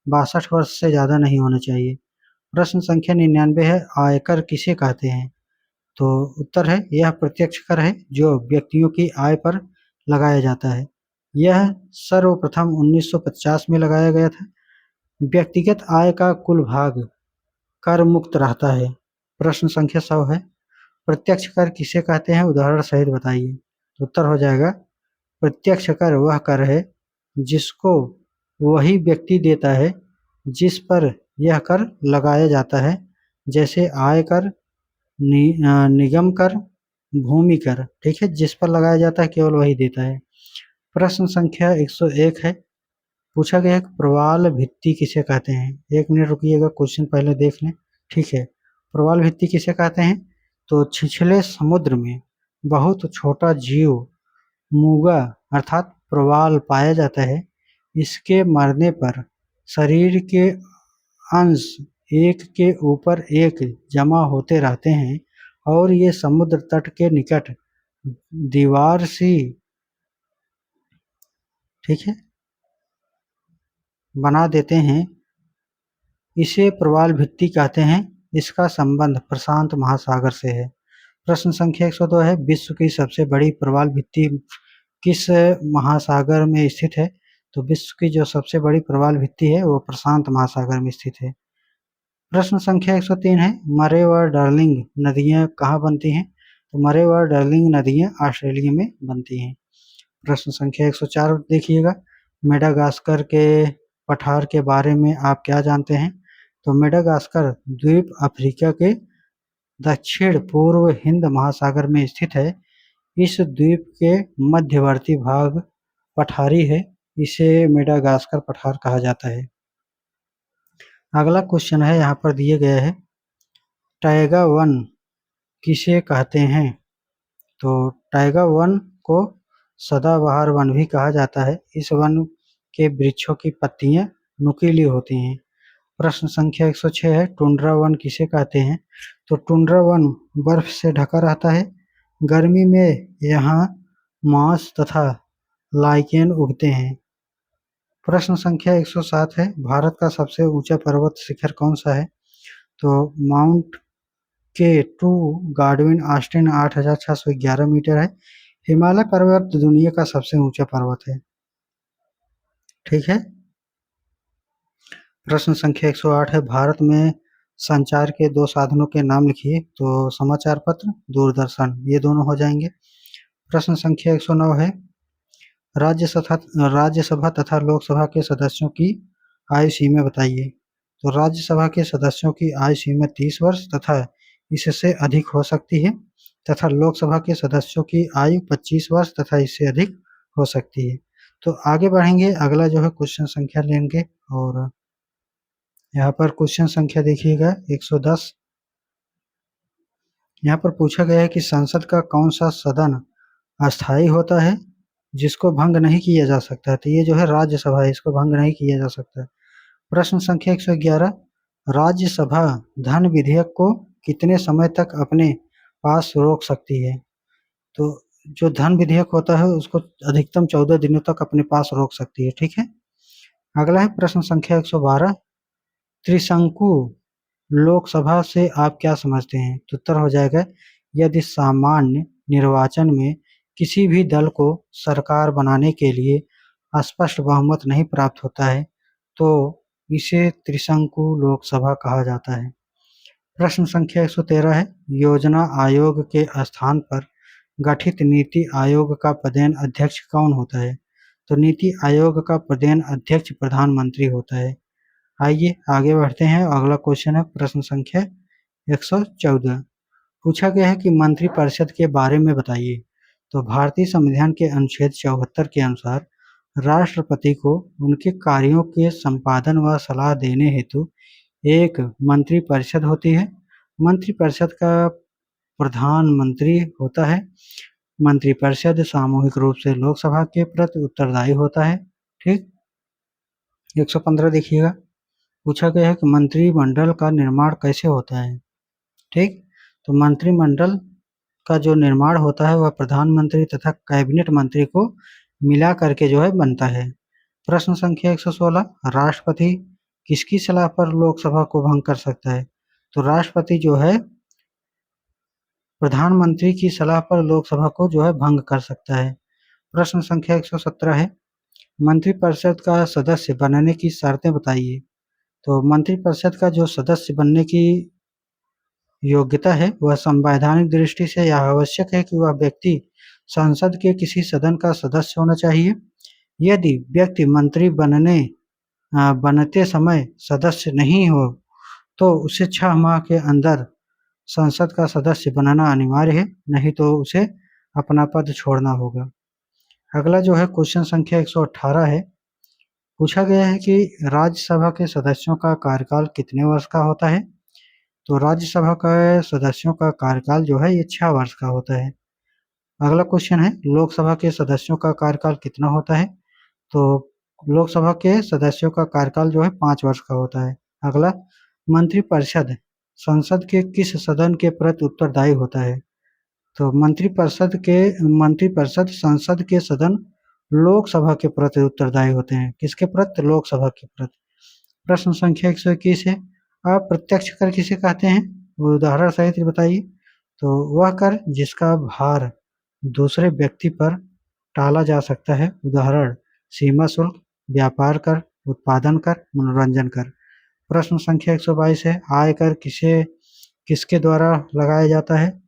62 वर्ष से ज़्यादा नहीं होना चाहिए। प्रश्न संख्या 99 है, आयकर किसे कहते हैं? तो उत्तर है, यह प्रत्यक्ष कर है जो व्यक्तियों की आय पर लगाया जाता है। यह सर्वप्रथम 1950 में लगाया गया था। व्यक्तिगत आय का कुल भाग कर मुक्त रहता है। प्रश्न संख्या 100 है, प्रत्यक्ष कर किसे कहते हैं? उदाहरण सहित बताइए। तो उत्तर हो जाएगा, प्रत्यक्ष कर वह कर है जिसको वही व्यक्ति देता है जिस पर यह कर लगाया जाता है, जैसे आय कर, निगम कर, भूमि कर, ठीक है। जिस पर लगाया जाता है केवल वही देता है। प्रश्न संख्या 101 है, पूछा गया है प्रवाल भित्ति किसे कहते हैं? 1 मिनट रुकिएगा, क्वेश्चन पहले देख लें, ठीक है। प्रवाल भित्ति किसे कहते हैं? तो छिछले समुद्र में बहुत छोटा जीव मूंगा अर्थात प्रवाल पाया जाता है। इसके मरने पर शरीर के अंश एक के ऊपर एक जमा होते रहते हैं और ये समुद्र तट के निकट दीवार सी, ठीक है, बना देते हैं। इसे प्रवाल भित्ति कहते हैं। इसका संबंध प्रशांत महासागर से है। प्रश्न संख्या 102 है, विश्व की सबसे बड़ी प्रवाल भित्ति किस महासागर में स्थित है? तो विश्व की जो सबसे बड़ी प्रवाल भित्ति है वो प्रशांत महासागर में स्थित है। प्रश्न संख्या 103 है, मरे व डार्लिंग नदियां कहाँ बनती हैं? तो मरे व डार्लिंग नदियां ऑस्ट्रेलिया में बनती हैं। प्रश्न संख्या 104 देखिएगा, मेडागास्कर के पठार के बारे में आप क्या जानते हैं? तो मेडागास्कर द्वीप अफ्रीका के दक्षिण पूर्व हिंद महासागर में स्थित है। इस द्वीप के मध्यवर्ती भाग पठारी है, इसे मेडागास्कर पठार कहा जाता है। अगला क्वेश्चन है, यहाँ पर दिए गए है, टाइगा वन किसे कहते हैं? तो टाइगा वन को सदाबहार वन भी कहा जाता है। इस वन के वृक्षों की पत्तियां नुकीली होती हैं। प्रश्न संख्या 106 है, टुंड्रा वन किसे कहते हैं? तो टुंड्रा वन बर्फ से ढका रहता है। गर्मी में यहाँ मांस तथा लाइकेन उगते हैं। प्रश्न संख्या 107 है, भारत का सबसे ऊंचा पर्वत शिखर कौन सा है? तो माउंट के टू गार्डविन ऑस्टिन 8611 मीटर है। हिमालय पर्वत दुनिया का सबसे ऊंचा पर्वत है। ठीक है। प्रश्न संख्या 108 है, भारत में संचार के दो साधनों के नाम लिखिए। तो समाचार पत्र, दूरदर्शन, ये दोनों हो जाएंगे। प्रश्न संख्या 109 है, राज्यसभा तथा लोकसभा के सदस्यों की आयु सीमा बताइए। तो राज्यसभा के सदस्यों की आयु सीमा 30 वर्ष तथा इससे अधिक हो सकती है, तथा लोकसभा के सदस्यों की आयु 25 वर्ष तथा इससे अधिक हो सकती है। तो आगे बढ़ेंगे, अगला जो है क्वेश्चन संख्या लेंगे, और यहाँ पर क्वेश्चन संख्या देखिएगा 110। यहाँ पर पूछा गया है कि संसद का कौन सा सदन अस्थायी होता है जिसको भंग नहीं किया जा सकता है? तो ये जो है राज्यसभा है, इसको भंग नहीं किया जा सकता है। प्रश्न संख्या 111, राज्यसभा धन विधेयक को कितने समय तक अपने पास रोक सकती है? तो जो धन विधेयक होता है उसको अधिकतम 14 दिनों तक अपने पास रोक सकती है। ठीक है। अगला है प्रश्न संख्या 112, त्रिशंकु लोकसभा से आप क्या समझते हैं? तो उत्तर हो जाएगा, यदि सामान्य निर्वाचन में किसी भी दल को सरकार बनाने के लिए स्पष्ट बहुमत नहीं प्राप्त होता है तो इसे त्रिशंकु लोकसभा कहा जाता है। प्रश्न संख्या 113 है, योजना आयोग के स्थान पर गठित नीति आयोग का पदेन अध्यक्ष कौन होता है? तो नीति आयोग का पदेन अध्यक्ष प्रधानमंत्री होता है। आइए आगे बढ़ते हैं, अगला क्वेश्चन है प्रश्न संख्या 114। पूछा गया है कि मंत्रिपरिषद के बारे में बताइए। तो भारतीय संविधान के अनुच्छेद 74 के अनुसार राष्ट्रपति को उनके कार्यों के संपादन व सलाह देने हेतु एक मंत्रिपरिषद होती है। मंत्रिपरिषद का प्रधानमंत्री होता है। मंत्रिपरिषद सामूहिक रूप से लोकसभा के प्रति उत्तरदायी होता है। ठीक। 115 देखिएगा, पूछा गया है कि मंत्रिमंडल का निर्माण कैसे होता है। ठीक। तो मंत्रिमंडल का जो निर्माण होता है वह प्रधानमंत्री तथा कैबिनेट मंत्री को मिला करके जो है बनता है। प्रश्न संख्या 116, राष्ट्रपति किसकी सलाह पर लोकसभा को भंग कर सकता है? तो राष्ट्रपति जो है प्रधानमंत्री की सलाह पर लोकसभा को जो है भंग कर सकता है। प्रश्न संख्या 117 है, मंत्रिपरिषद का सदस्य बनने की शर्तें बताइए। तो मंत्रिपरिषद का जो सदस्य बनने की योग्यता है वह संवैधानिक दृष्टि से यह आवश्यक है कि वह व्यक्ति संसद के किसी सदन का सदस्य होना चाहिए। यदि व्यक्ति मंत्री बनते समय सदस्य नहीं हो तो उसे 6 माह के अंदर संसद का सदस्य बनना अनिवार्य है, नहीं तो उसे अपना पद छोड़ना होगा। अगला जो है क्वेश्चन संख्या 118 है, पूछा गया है कि राज्यसभा के सदस्यों का कार्यकाल कितने वर्ष का होता है? तो राज्यसभा के सदस्यों का कार्यकाल जो है ये 6 वर्ष का होता है। अगला क्वेश्चन है, लोकसभा के सदस्यों का कार्यकाल कितना होता है? तो लोकसभा के सदस्यों का कार्यकाल जो है 5 वर्ष का होता है। अगला, मंत्रिपरिषद संसद के किस सदन के प्रति उत्तरदायी होता है? तो मंत्रिपरिषद संसद के सदन लोकसभा के प्रति उत्तरदायी होते हैं। किसके प्रति? लोकसभा के प्रति। प्रश्न संख्या 121 है, अप्रत्यक्ष कर किसे कहते हैं? उदाहरण सहित बताइए। तो वह कर जिसका भार दूसरे व्यक्ति पर टाला जा सकता है। उदाहरण, सीमा शुल्क, व्यापार कर, उत्पादन कर, मनोरंजन कर। प्रश्न संख्या 122 है, आयकर किसके द्वारा लगाया जाता है?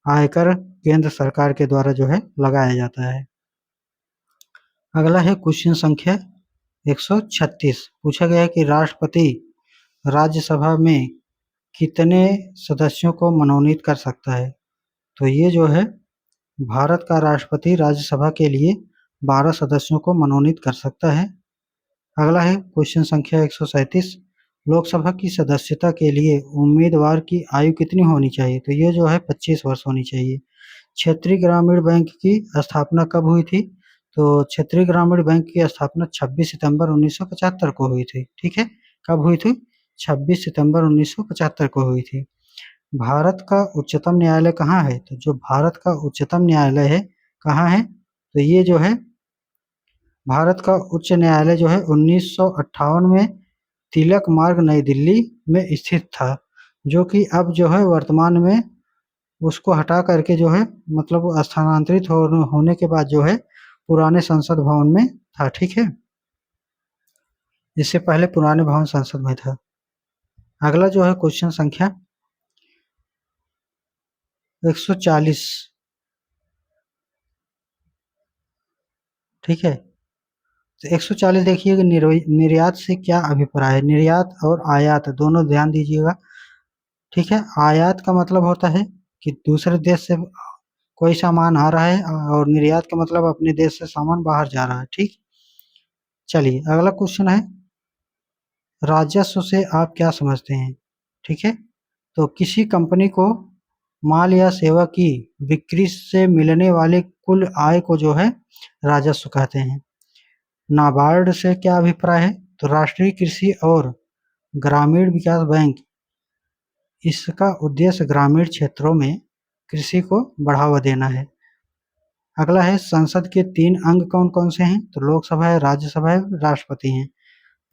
आयकर केंद्र सरकार के द्वारा जो है लगाया जाता है। अगला है क्वेश्चन संख्या 136। पूछा गया है कि राष्ट्रपति राज्यसभा में कितने सदस्यों को मनोनीत कर सकता है? तो ये जो है भारत का राष्ट्रपति राज्यसभा के लिए 12 सदस्यों को मनोनीत कर सकता है। अगला है क्वेश्चन संख्या 137, लोकसभा की सदस्यता के लिए उम्मीदवार की आयु कितनी होनी चाहिए? तो ये जो है 25 वर्ष होनी चाहिए। क्षेत्रीय ग्रामीण बैंक की स्थापना कब हुई थी? तो क्षेत्रीय ग्रामीण बैंक की स्थापना 26 सितंबर 1975 को हुई थी। ठीक है, कब हुई थी? 26 सितंबर 1975 को हुई थी। भारत का उच्चतम न्यायालय कहाँ है? तो जो भारत का उच्चतम न्यायालय है कहाँ है? तो ये जो है भारत का उच्च न्यायालय जो है 1958 में तिलक मार्ग नई दिल्ली में स्थित था, जो कि अब जो है वर्तमान में उसको हटा करके जो है मतलब स्थानांतरित होने के बाद जो है पुराने संसद भवन में था। ठीक है, इससे पहले पुराने भवन संसद में था। अगला जो है क्वेश्चन संख्या 140। ठीक है, तो 140 देखिए कि निर्यात से क्या अभिप्राय है? निर्यात और आयात दोनों ध्यान दीजिएगा। ठीक है, आयात का मतलब होता है कि दूसरे देश से कोई सामान आ रहा है और निर्यात का मतलब अपने देश से सामान बाहर जा रहा है। ठीक, चलिए अगला क्वेश्चन है, राजस्व से आप क्या समझते हैं? ठीक है, तो किसी कंपनी को माल या सेवा की बिक्री से मिलने वाले कुल आय को जो है राजस्व कहते हैं। नाबार्ड से क्या अभिप्राय है? तो राष्ट्रीय कृषि और ग्रामीण विकास बैंक, इसका उद्देश्य ग्रामीण क्षेत्रों में कृषि को बढ़ावा देना है। अगला है, संसद के 3 अंग कौन कौन से हैं? तो लोकसभा है, राज्यसभा है, राष्ट्रपति हैं।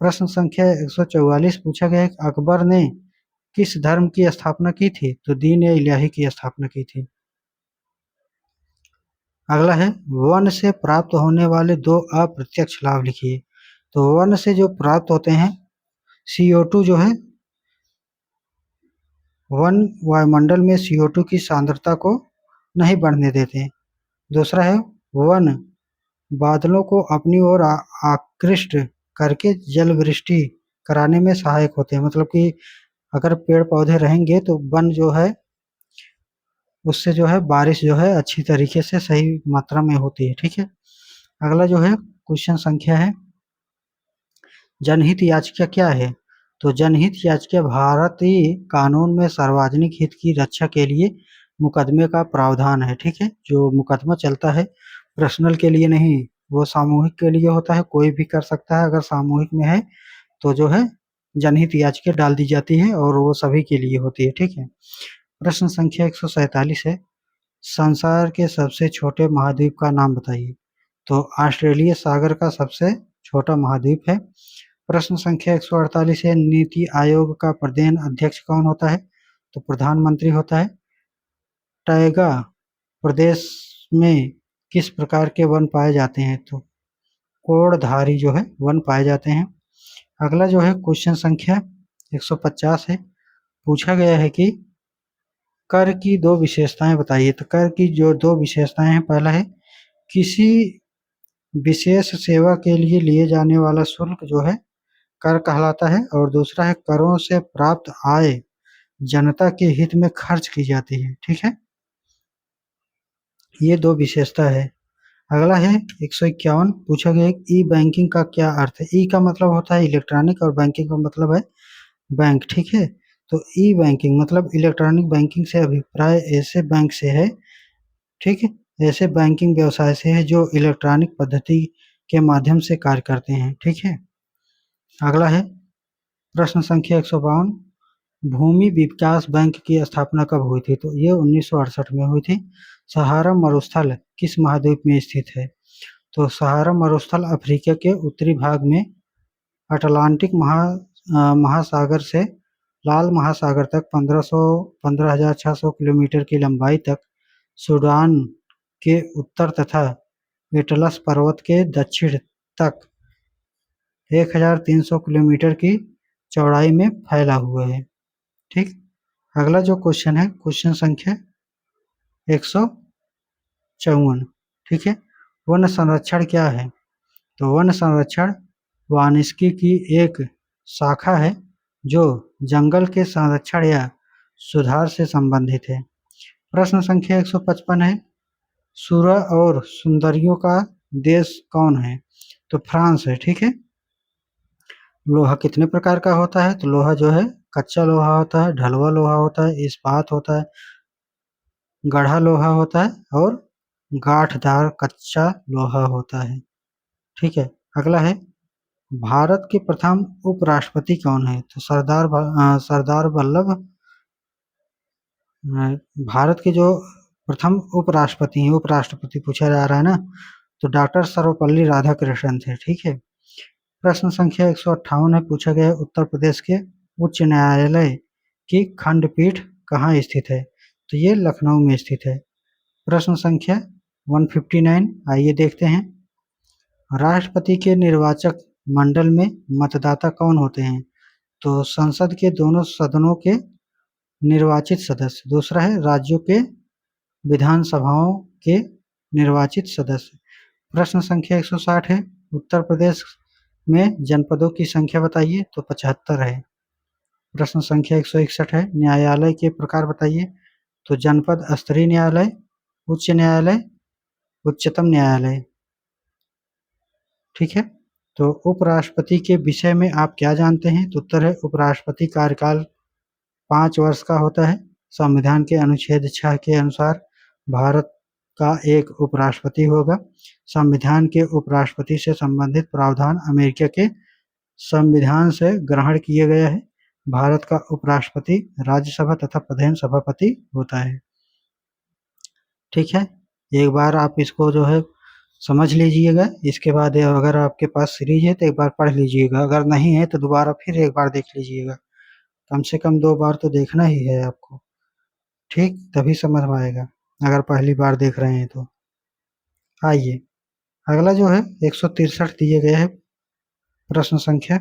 प्रश्न संख्या 144 पूछा गया है, अकबर ने किस धर्म की स्थापना की थी? तो दीन ए इलाही की स्थापना की थी। अगला है, वन से प्राप्त होने वाले 2 अप्रत्यक्ष लाभ लिखिए। तो वन से जो प्राप्त होते हैं, CO2 जो है, वन वायुमंडल में CO2 की सांद्रता को नहीं बढ़ने देते। दूसरा है, वन बादलों को अपनी ओर आकृष्ट करके जल वृष्टि कराने में सहायक होते हैं। मतलब कि अगर पेड़ पौधे रहेंगे तो वन जो है उससे जो है बारिश जो है अच्छी तरीके से सही मात्रा में होती है। ठीक है, अगला जो है क्वेश्चन संख्या है, जनहित याचिका क्या है? तो जनहित याचिका भारतीय कानून में सार्वजनिक हित की रक्षा के लिए मुकदमे का प्रावधान है। ठीक है, जो मुकदमा चलता है पर्सनल के लिए नहीं, वो सामूहिक के लिए होता है, कोई भी कर सकता है। अगर सामूहिक में है तो जो है जनहित याचिका डाल दी जाती है और वो सभी के लिए होती है। ठीक है, प्रश्न संख्या 147 है, संसार के सबसे छोटे महाद्वीप का नाम बताइए। तो ऑस्ट्रेलिया सागर का सबसे छोटा महाद्वीप है। प्रश्न संख्या 148 है, नीति आयोग का प्रधान अध्यक्ष कौन होता है? तो प्रधानमंत्री होता है। टाइगा प्रदेश में किस प्रकार के वन पाए जाते हैं? तो कोड़धारी जो है वन पाए जाते हैं। अगला जो है क्वेश्चन संख्या 150 है, पूछा गया है कि कर की 2 विशेषताएं बताइए। तो कर की जो 2 विशेषताएं हैं, पहला है किसी विशेष सेवा के लिए जाने वाला शुल्क जो है कर कहलाता है, और दूसरा है करों से प्राप्त आय जनता के हित में खर्च की जाती है। ठीक है, ये 2 विशेषता है। अगला है 151, पूछा गया है ई बैंकिंग का क्या अर्थ है? ई का मतलब होता है इलेक्ट्रॉनिक और बैंकिंग का मतलब है बैंक। ठीक है, तो ई बैंकिंग मतलब इलेक्ट्रॉनिक बैंकिंग से अभिप्राय ऐसे बैंक से है, ठीक है, ऐसे बैंकिंग व्यवसाय से है जो इलेक्ट्रॉनिक पद्धति के माध्यम से कार्य करते हैं। ठीक है, अगला है प्रश्न संख्या 152, भूमि विकास बैंक की स्थापना कब हुई थी? तो ये 1968 में हुई थी। सहारा मरुस्थल किस महाद्वीप में स्थित है? तो सहारा मरुस्थल अफ्रीका के उत्तरी भाग में अटलांटिक महासागर से लाल महासागर तक 15,600 किलोमीटर की लंबाई तक, सूडान के उत्तर तथा एटलस पर्वत के दक्षिण तक 1,300 किलोमीटर की चौड़ाई में फैला हुआ है। ठीक, अगला जो क्वेश्चन है क्वेश्चन संख्या 154। ठीक है, वन संरक्षण क्या है? तो वन संरक्षण वानिकी की एक शाखा है जो जंगल के संरक्षण या सुधार से संबंधित है। प्रश्न संख्या 155 है, सुरा और सुंदरियों का देश कौन है? तो फ्रांस है, ठीक है। लोहा कितने प्रकार का होता है? तो लोहा जो है कच्चा लोहा होता है, ढलुआ लोहा होता है, इस्पात होता है, गाढ़ा लोहा होता है और गांठदार कच्चा लोहा होता है, ठीक है। अगला है, भारत के प्रथम उपराष्ट्रपति कौन है? तो सरदार वल्लभ अ, भारत के जो प्रथम उपराष्ट्रपति हैं, उपराष्ट्रपति पूछा जा रहा है ना, तो डॉक्टर सर्वपल्ली राधाकृष्णन थे, ठीक है। प्रश्न संख्या 158 है, पूछा गया है उत्तर प्रदेश के उच्च न्यायालय की खंडपीठ कहाँ स्थित है? तो ये लखनऊ में स्थित है। प्रश्न संख्या 159, आइए देखते हैं। राष्ट्रपति के निर्वाचक मंडल में मतदाता कौन होते हैं? तो संसद के दोनों सदनों के निर्वाचित सदस्य। दूसरा है राज्यों के विधानसभाओं के निर्वाचित सदस्य। प्रश्न संख्या 160 है, उत्तर प्रदेश में जनपदों की संख्या बताइए। तो 75 है। प्रश्न संख्या 161 है, न्यायालय के प्रकार बताइए। तो जनपद स्तरीय न्यायालय, उच्च न्यायालय, उच्चतम न्यायालय, ठीक है। तो उपराष्ट्रपति के विषय में आप क्या जानते हैं? तो उत्तर है उपराष्ट्रपति कार्यकाल 5 वर्ष का होता है। संविधान के अनुच्छेद 6 के अनुसार भारत का एक उपराष्ट्रपति होगा। संविधान के उपराष्ट्रपति से संबंधित प्रावधान अमेरिका के संविधान से ग्रहण किए गए हैं। भारत का उपराष्ट्रपति राज्यसभा तथा प्रधान सभापति होता है, ठीक है। एक बार आप इसको जो है समझ लीजिएगा। इसके बाद अगर आपके पास सीरीज है तो एक बार पढ़ लीजिएगा, अगर नहीं है तो दोबारा फिर एक बार देख लीजिएगा। कम से कम 2 बार तो देखना ही है आपको, ठीक, तभी समझ में आएगा अगर पहली बार देख रहे हैं तो। आइए अगला जो है 163 दिए गए हैं, प्रश्न संख्या।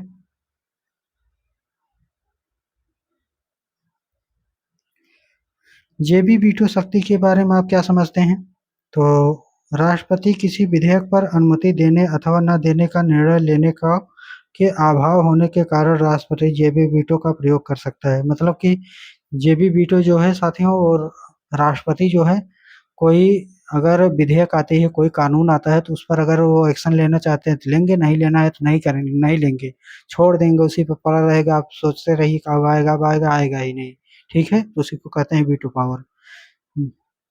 जेबी वीटो शक्ति के बारे में आप क्या समझते हैं? तो राष्ट्रपति किसी विधेयक पर अनुमति देने अथवा न देने का निर्णय लेने का के अभाव होने के कारण राष्ट्रपति जेबी वीटो का प्रयोग कर सकता है। मतलब कि जेबी वीटो जो है साथियों, और राष्ट्रपति जो है, कोई अगर विधेयक आती है, कोई कानून आता है तो उस पर अगर वो एक्शन लेना चाहते हैं तो लेंगे, नहीं लेना है तो नहीं करेंगे, नहीं लेंगे, छोड़ देंगे, उसी पर पड़ा रहेगा। आप सोचते रहिए कब आएगा, अब आएगा, आएगा ही नहीं, ठीक है। तो उसी को कहते हैं वीटो पावर,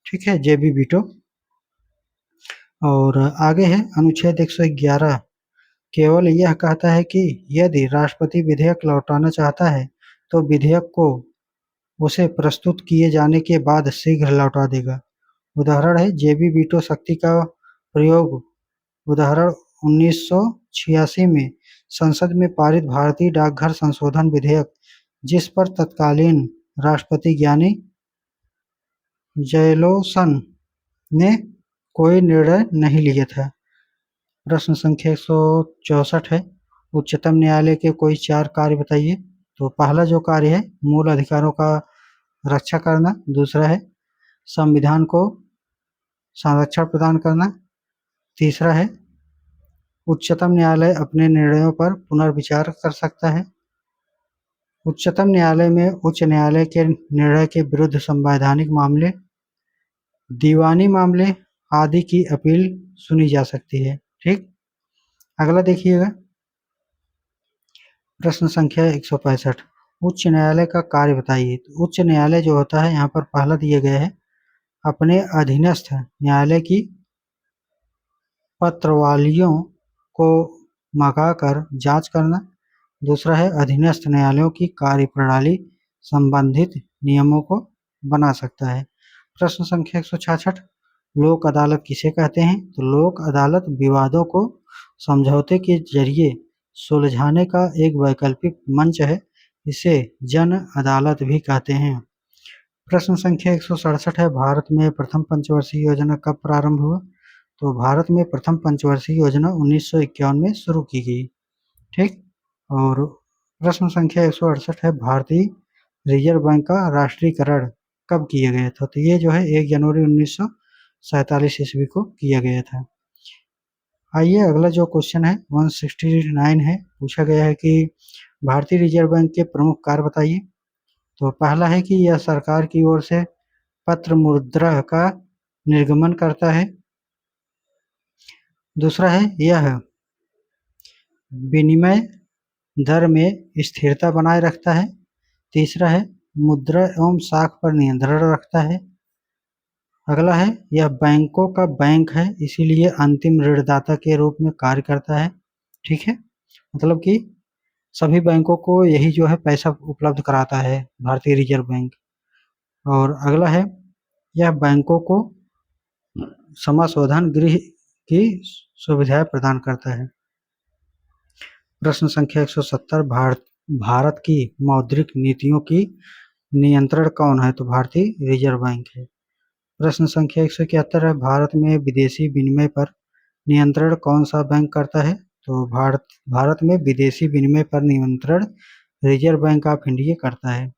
ठीक है, जेबी वीटो। और आगे है अनुच्छेद 111, केवल यह कहता है कि यदि राष्ट्रपति विधेयक लौटाना चाहता है तो विधेयक को उसे प्रस्तुत किए जाने के बाद शीघ्र लौटा देगा। उदाहरण है जेबी वीटो शक्ति का प्रयोग। उदाहरण 1986 में संसद में पारित भारतीय डाकघर संशोधन विधेयक, जिस पर तत्कालीन राष्ट्रपति ज्ञानी जयलोसन ने कोई निर्णय नहीं लिया था। प्रश्न संख्या 164 है, उच्चतम न्यायालय के कोई 4 कार्य बताइए। तो पहला जो कार्य है मूल अधिकारों का रक्षा करना। दूसरा है संविधान को संरक्षण प्रदान करना। तीसरा है उच्चतम न्यायालय अपने निर्णयों पर पुनर्विचार कर सकता है। उच्चतम न्यायालय में उच्च न्यायालय के निर्णय के विरुद्ध संवैधानिक मामले, दीवानी मामले आदि की अपील सुनी जा सकती है, ठीक। अगला देखिएगा, प्रश्न संख्या 165, उच्च न्यायालय का कार्य बताइए। तो उच्च न्यायालय जो होता है, यहाँ पर पहला दिए गए है अपने अधीनस्थ न्यायालय की पत्रवालियों को मंगाकर जांच करना। दूसरा है अधीनस्थ न्यायालयों की कार्यप्रणाली संबंधित नियमों को बना सकता है। प्रश्न संख्या 166, लोक अदालत किसे कहते हैं? तो लोक अदालत विवादों को समझौते के जरिए सुलझाने का एक वैकल्पिक मंच है। इसे जन अदालत भी कहते हैं। प्रश्न संख्या 167 है, भारत में प्रथम पंचवर्षीय योजना कब प्रारंभ हुआ? तो भारत में प्रथम पंचवर्षीय योजना 1951 में शुरू की गई, ठीक। और प्रश्न संख्या 168 है, भारतीय रिजर्व बैंक का राष्ट्रीयकरण कब किया गया था? तो ये जो है 1 जनवरी 1947 ईस्वी को किया गया था। आइए अगला जो क्वेश्चन है 169 है, पूछा गया है कि भारतीय रिजर्व बैंक के प्रमुख कार्य बताइए। तो पहला है कि यह सरकार की ओर से पत्र मुद्रा का निर्गमन करता है। दूसरा है यह विनिमय दर में स्थिरता बनाए रखता है। तीसरा है मुद्रा एवं साख पर नियंत्रण रखता है। अगला है यह बैंकों का बैंक है, इसीलिए अंतिम ऋणदाता के रूप में कार्य करता है। ठीक है, मतलब कि सभी बैंकों को यही जो है पैसा उपलब्ध कराता है, भारतीय रिजर्व बैंक। और अगला है यह बैंकों को समाशोधन गृह की सुविधाएं प्रदान करता है। प्रश्न संख्या 170, भारत की मौद्रिक नीतियों की नियंत्रण कौन है? तो भारतीय रिजर्व बैंक है। प्रश्न संख्या 171 है, भारत में विदेशी विनिमय पर नियंत्रण कौन सा बैंक करता है? तो भारत में विदेशी विनिमय पर नियंत्रण रिजर्व बैंक ऑफ इंडिया करता है।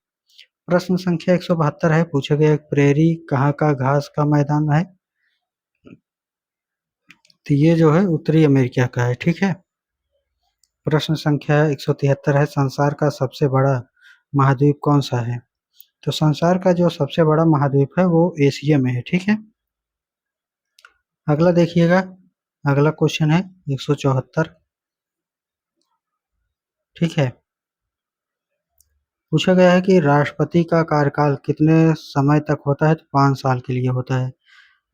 प्रश्न संख्या 172 है, पूछा गया प्रेरी कहाँ का घास का मैदान है? तो ये जो है उत्तरी अमेरिका का है। ठीक है। प्रश्न संख्या 173 है, संसार का सबसे बड़ा महाद्वीप कौन सा है? तो संसार का जो सबसे बड़ा महाद्वीप है वो एशिया में है। ठीक है। अगला देखिएगा, अगला क्वेश्चन है 174। ठीक है। पूछा गया है कि राष्ट्रपति का कार्यकाल कितने समय तक होता है? तो 5 साल के लिए होता है।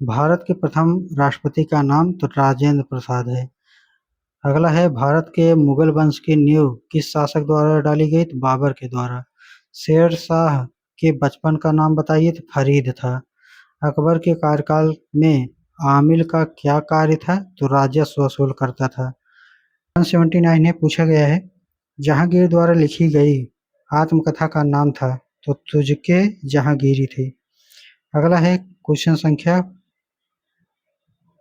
भारत के प्रथम राष्ट्रपति का नाम तो राजेंद्र प्रसाद है। अगला है भारत के मुगल वंश की नींव किस शासक द्वारा डाली गई? तो बाबर के द्वारा। शेर शाह के बचपन का नाम बताइए? तो फरीद था। अकबर के कार्यकाल में आमिल का क्या कार्य था? तो राजस्व वसूल करता था। 179 है, पूछा गया है जहांगीर द्वारा लिखी गई आत्मकथा का नाम था? तो तुझके जहांगीरी थी। अगला है क्वेश्चन संख्या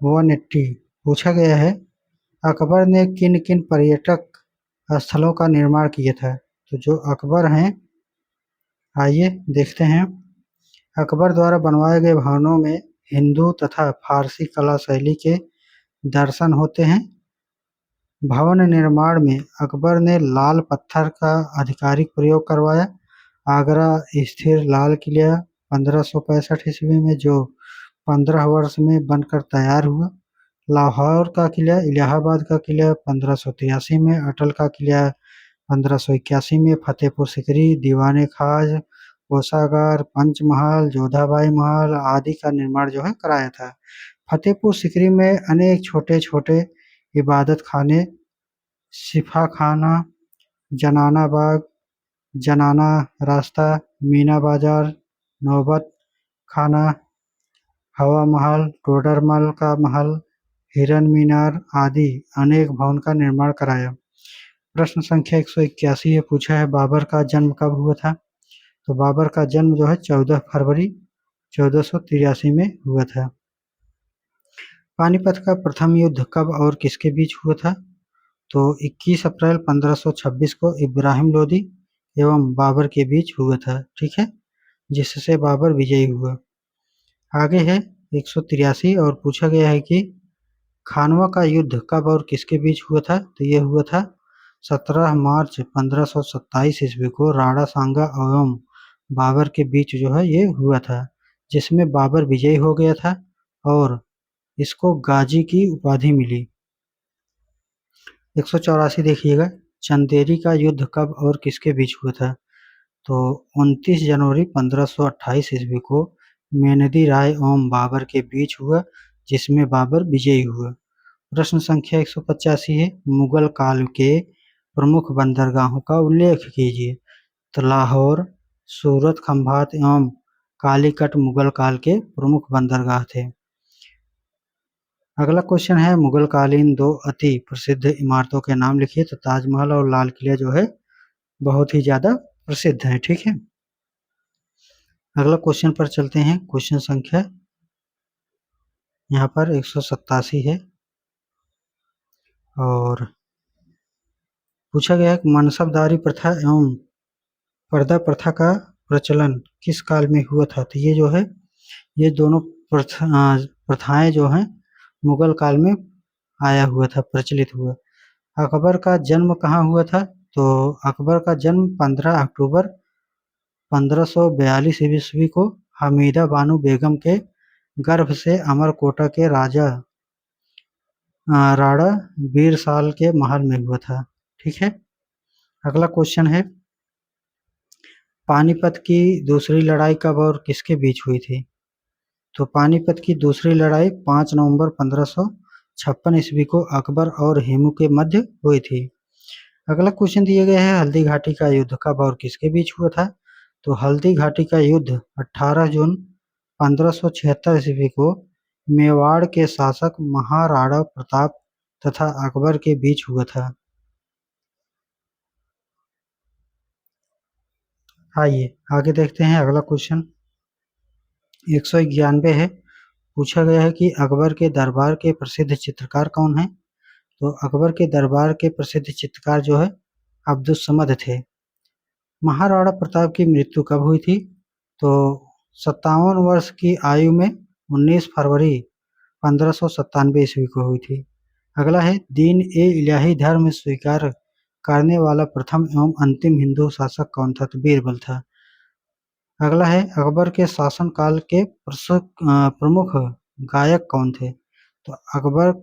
180, पूछा गया है अकबर ने किन किन पर्यटक स्थलों का निर्माण किया था? तो जो अकबर हैं, आइए देखते हैं। अकबर द्वारा बनवाए गए भवनों में हिंदू तथा फारसी कला शैली के दर्शन होते हैं। भवन निर्माण में अकबर ने लाल पत्थर का आधिकारिक प्रयोग करवाया। आगरा स्थिर लाल किला 1565 ईस्वी में जो 15 वर्ष में बनकर तैयार हुआ। लाहौर का किला, इलाहाबाद का किला 1583 में, अटल का किला 1581 में, फतेहपुर सिकरी, दीवाने खाज, कोषागार, पंचमहल, जोधाबाई महल आदि का निर्माण जो है कराया था। फतेहपुर सिकरी में अनेक छोटे छोटे इबादत खाने, शिफा खाना, जनाना बाग, जनाना रास्ता, मीना बाजार, नौबत खाना, हवा महल, टोडरमल का महल, हिरन मीनार आदि अनेक भवन का निर्माण कराया। प्रश्न संख्या 181 है, पूछा है बाबर का जन्म कब हुआ था? तो बाबर का जन्म जो है 14 फरवरी 1483 में हुआ था। पानीपत का प्रथम युद्ध कब और किसके बीच हुआ था? तो 21 अप्रैल 1526 को इब्राहिम लोदी एवं बाबर के बीच हुआ था। ठीक है, जिससे बाबर विजयी हुआ। आगे है 183 और पूछा गया है कि खानवा का युद्ध कब और किसके बीच हुआ था? तो ये हुआ था 17 मार्च 1527 ईस्वी को राणा सांगा एवं बाबर के बीच जो है ये हुआ था, जिसमें बाबर विजयी हो गया था और इसको गाजी की उपाधि मिली। 184 देखिएगा, चंदेरी का युद्ध कब और किसके बीच हुआ था? तो 29 जनवरी 1528 ईस्वी को मेहनदी राय एवं बाबर के बीच हुआ, जिसमें बाबर विजयी हुआ। प्रश्न संख्या 185 है, मुगल काल के प्रमुख बंदरगाहों का उल्लेख कीजिए। तो लाहौर, सूरत, खंभात एवं कालीकट मुगल काल के प्रमुख बंदरगाह थे। अगला क्वेश्चन है मुगल कालीन 2 अति प्रसिद्ध इमारतों के नाम लिखिए। तो ताजमहल और लाल किला जो है बहुत ही ज्यादा प्रसिद्ध है। ठीक है। अगला क्वेश्चन पर चलते हैं। क्वेश्चन संख्या यहाँ पर 187 है और पूछा गया है मनसबदारी प्रथा एवं पर्दा प्रथा का प्रचलन किस काल में हुआ था? तो ये जो है ये दोनों प्रथाएं जो हैं मुगल काल में आया हुआ था, प्रचलित हुआ। अकबर का जन्म कहाँ हुआ था? तो अकबर का जन्म 15 अक्टूबर 1542 ईस्वी को हमीदा बानो बेगम के गर्भ से अमरकोटा के राजा राणा बीरसाल के महल में हुआ था। ठीक है। अगला क्वेश्चन है, पानीपत की दूसरी लड़ाई कब और किसके बीच हुई थी? तो पानीपत की दूसरी लड़ाई 5 नवंबर 1556 ईस्वी को अकबर और हेमू के मध्य हुई थी। अगला क्वेश्चन दिए गए हैं, हल्दी घाटी का युद्ध कब और किसके बीच हुआ था? तो हल्दी घाटी का युद्ध 18 जून 1576 ईस्वी को मेवाड़ के शासक महाराणा प्रताप तथा अकबर के बीच हुआ था। आइए आगे देखते हैं। अगला क्वेश्चन 191 है। पूछा गया है कि अकबर के दरबार के प्रसिद्ध चित्रकार कौन हैं? तो अकबर के दरबार के प्रसिद्ध चित्रकार जो है अब्दुस समद थे। महाराणा प्रताप की मृत्यु कब हुई थी? तो 57 वर्ष की आयु में 19 फरवरी 1597 ईस्वी को हुई थी। अगला है, दीन ए इलाही धर्म स्वीकार करने वाला प्रथम एवं अंतिम हिंदू शासक कौन था? तो बीरबल था। अगला है, अकबर के शासनकाल के प्रमुख गायक कौन थे? तो अकबर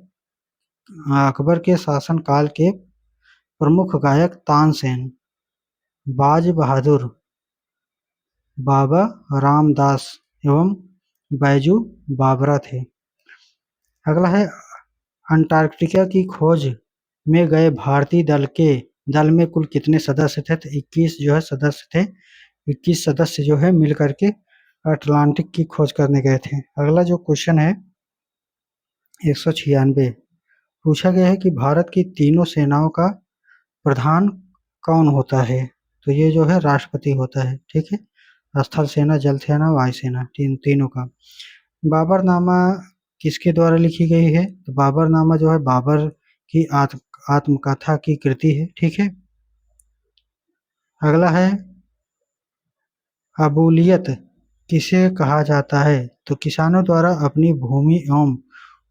के शासनकाल के प्रमुख गायक तानसेन, बाज बहादुर, बाबा रामदास एवं बैजू बावरा थे। अगला है, अंटार्कटिका की खोज में गए भारतीय दल में कुल कितने सदस्य थे? तो 21 जो है सदस्य थे। 21 सदस्य जो है मिल करके अटलांटिक की खोज करने गए थे। अगला जो क्वेश्चन है 196, पूछा गया है कि भारत की तीनों सेनाओं का प्रधान कौन होता है? तो ये जो है राष्ट्रपति होता है। ठीक है। स्थल सेना, जल सेना, वायु सेना, तीनों का। बाबरनामा किसके द्वारा लिखी गई है? तो बाबरनामा जो है बाबर की आत्मकथा की कृति है। ठीक है। अगला है, अबूलियत किसे कहा जाता है? तो किसानों द्वारा अपनी भूमि एवं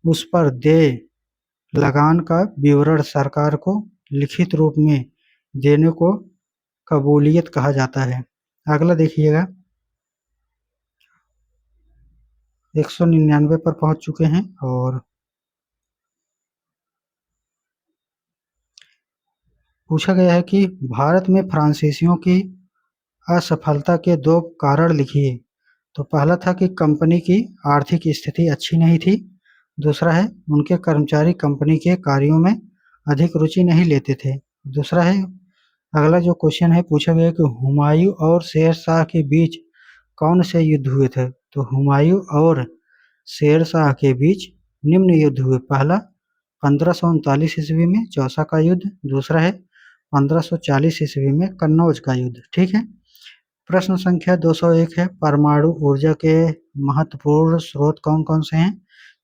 उस पर देय लगान का विवरण सरकार को लिखित रूप में देने को कबूलियत कहा जाता है। अगला देखिएगा 199 पर पहुंच चुके हैं और पूछा गया है कि भारत में फ्रांसीसियों की असफलता के 2 कारण लिखिए। तो पहला था कि कंपनी की आर्थिक स्थिति अच्छी नहीं थी। दूसरा है, उनके कर्मचारी कंपनी के कार्यों में अधिक रुचि नहीं लेते थे। दूसरा है, अगला जो क्वेश्चन है पूछा गया कि हुमायूं और शेर शाह के बीच कौन से युद्ध हुए थे? तो हुमायूं और शेर शाह के बीच निम्न युद्ध हुए। पहला 1539 ईस्वी में चौसा का युद्ध। दूसरा है 1540 ईस्वी में कन्नौज का युद्ध। ठीक है। प्रश्न संख्या 201 है, परमाणु ऊर्जा के महत्वपूर्ण स्रोत कौन कौन से हैं?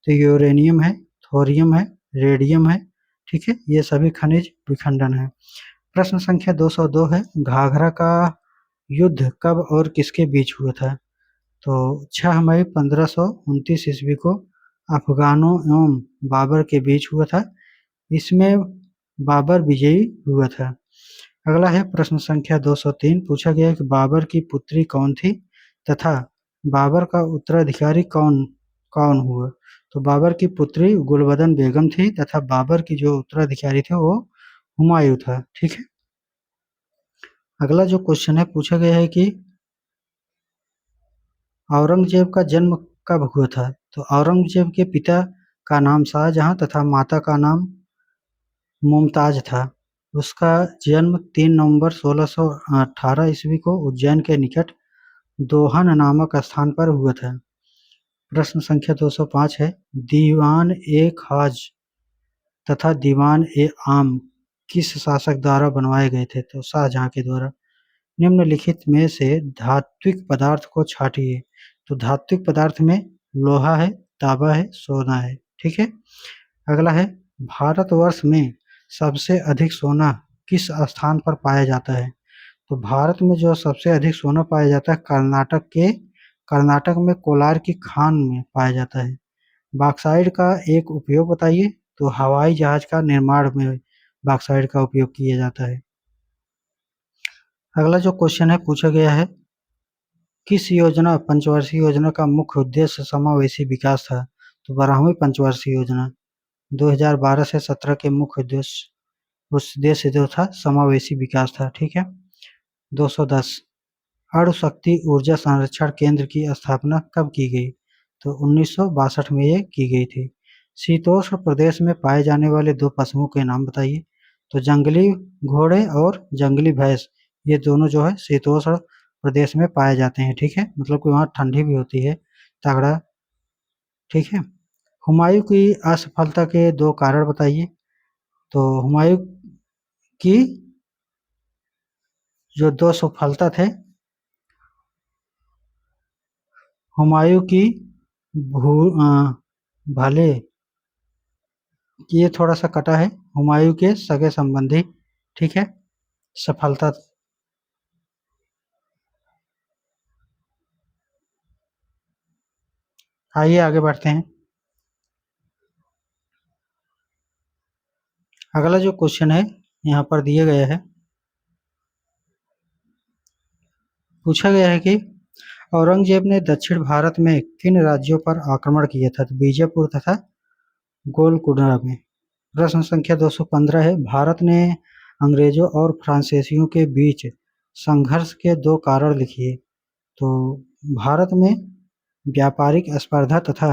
तो यूरेनियम है, थोरियम है, रेडियम है। ठीक है। ये सभी खनिज विखंडन है। प्रश्न संख्या 202 है, घाघरा का युद्ध कब और किसके बीच हुआ था? तो 6 मई 1529 ईस्वी को अफगानों एवं बाबर के बीच हुआ था। इसमें बाबर विजयी हुआ था। अगला है प्रश्न संख्या 203, पूछा गया है कि बाबर की पुत्री कौन थी तथा बाबर का उत्तराधिकारी कौन कौन हुआ? तो बाबर की पुत्री गुलबदन बेगम थी तथा बाबर की जो उत्तराधिकारी थे वो हुमायूं था। ठीक है। अगला जो क्वेश्चन है पूछा गया है कि औरंगजेब का जन्म कब हुआ था? तो औरंगजेब के पिता का नाम शाहजहां तथा माता का नाम मुमताज था। उसका जन्म 3 नवंबर 1618 ईस्वी को उज्जैन के निकट दोहन नामक स्थान पर हुआ था। प्रश्न संख्या 205 है, दीवान ए खाज तथा दीवान ए आम किस शासक द्वारा बनवाए गए थे? तो शाहजहां के द्वारा। निम्नलिखित में से धात्विक पदार्थ को छांटिए। तो धात्विक पदार्थ में लोहा है, तांबा है, सोना है। ठीक है। अगला है, भारतवर्ष में सबसे अधिक सोना किस स्थान पर पाया जाता है? तो भारत में जो सबसे अधिक सोना पाया जाता है कर्नाटक में कोलार की खान में पाया जाता है। बॉक्साइट का एक उपयोग बताइए। तो हवाई जहाज का निर्माण में बॉक्साइट का उपयोग किया जाता है। अगला जो क्वेश्चन है पूछा गया है, किस पंचवर्षीय योजना का मुख्य उद्देश्य समावेशी विकास था? तो 12वीं पंचवर्षीय योजना। 2012 से 17 के मुख्य उद्देश्य जो था समावेशी विकास था। ठीक है। 210 अणु शक्ति ऊर्जा संरक्षण केंद्र की स्थापना कब की गई? तो 1962 में ये की गई थी। शीतोष्ण प्रदेश में पाए जाने वाले दो पशुओं के नाम बताइए। तो जंगली घोड़े और जंगली भैंस, ये दोनों जो है शीतोष्ण प्रदेश में पाए जाते हैं। ठीक है, मतलब कि वहाँ ठंडी भी होती है तगड़ा। ठीक है। हुमायूं की असफलता के दो कारण बताइए। तो हुमायूं की जो दो सफलता थे, हुमायूं की भले, ये थोड़ा सा कटा है, हुमायूं के सगे संबंधी। ठीक है। सफलता। आइए आगे बढ़ते हैं। अगला जो क्वेश्चन है यहाँ पर दिए गए है, पूछा गया है कि औरंगजेब ने दक्षिण भारत में किन राज्यों पर आक्रमण किया था? तो बीजापुर तथा गोलकुंडा में। प्रश्न संख्या 215 है, भारत ने अंग्रेजों और फ्रांसीसियों के बीच संघर्ष के दो कारण लिखिए। तो भारत में व्यापारिक स्पर्धा तथा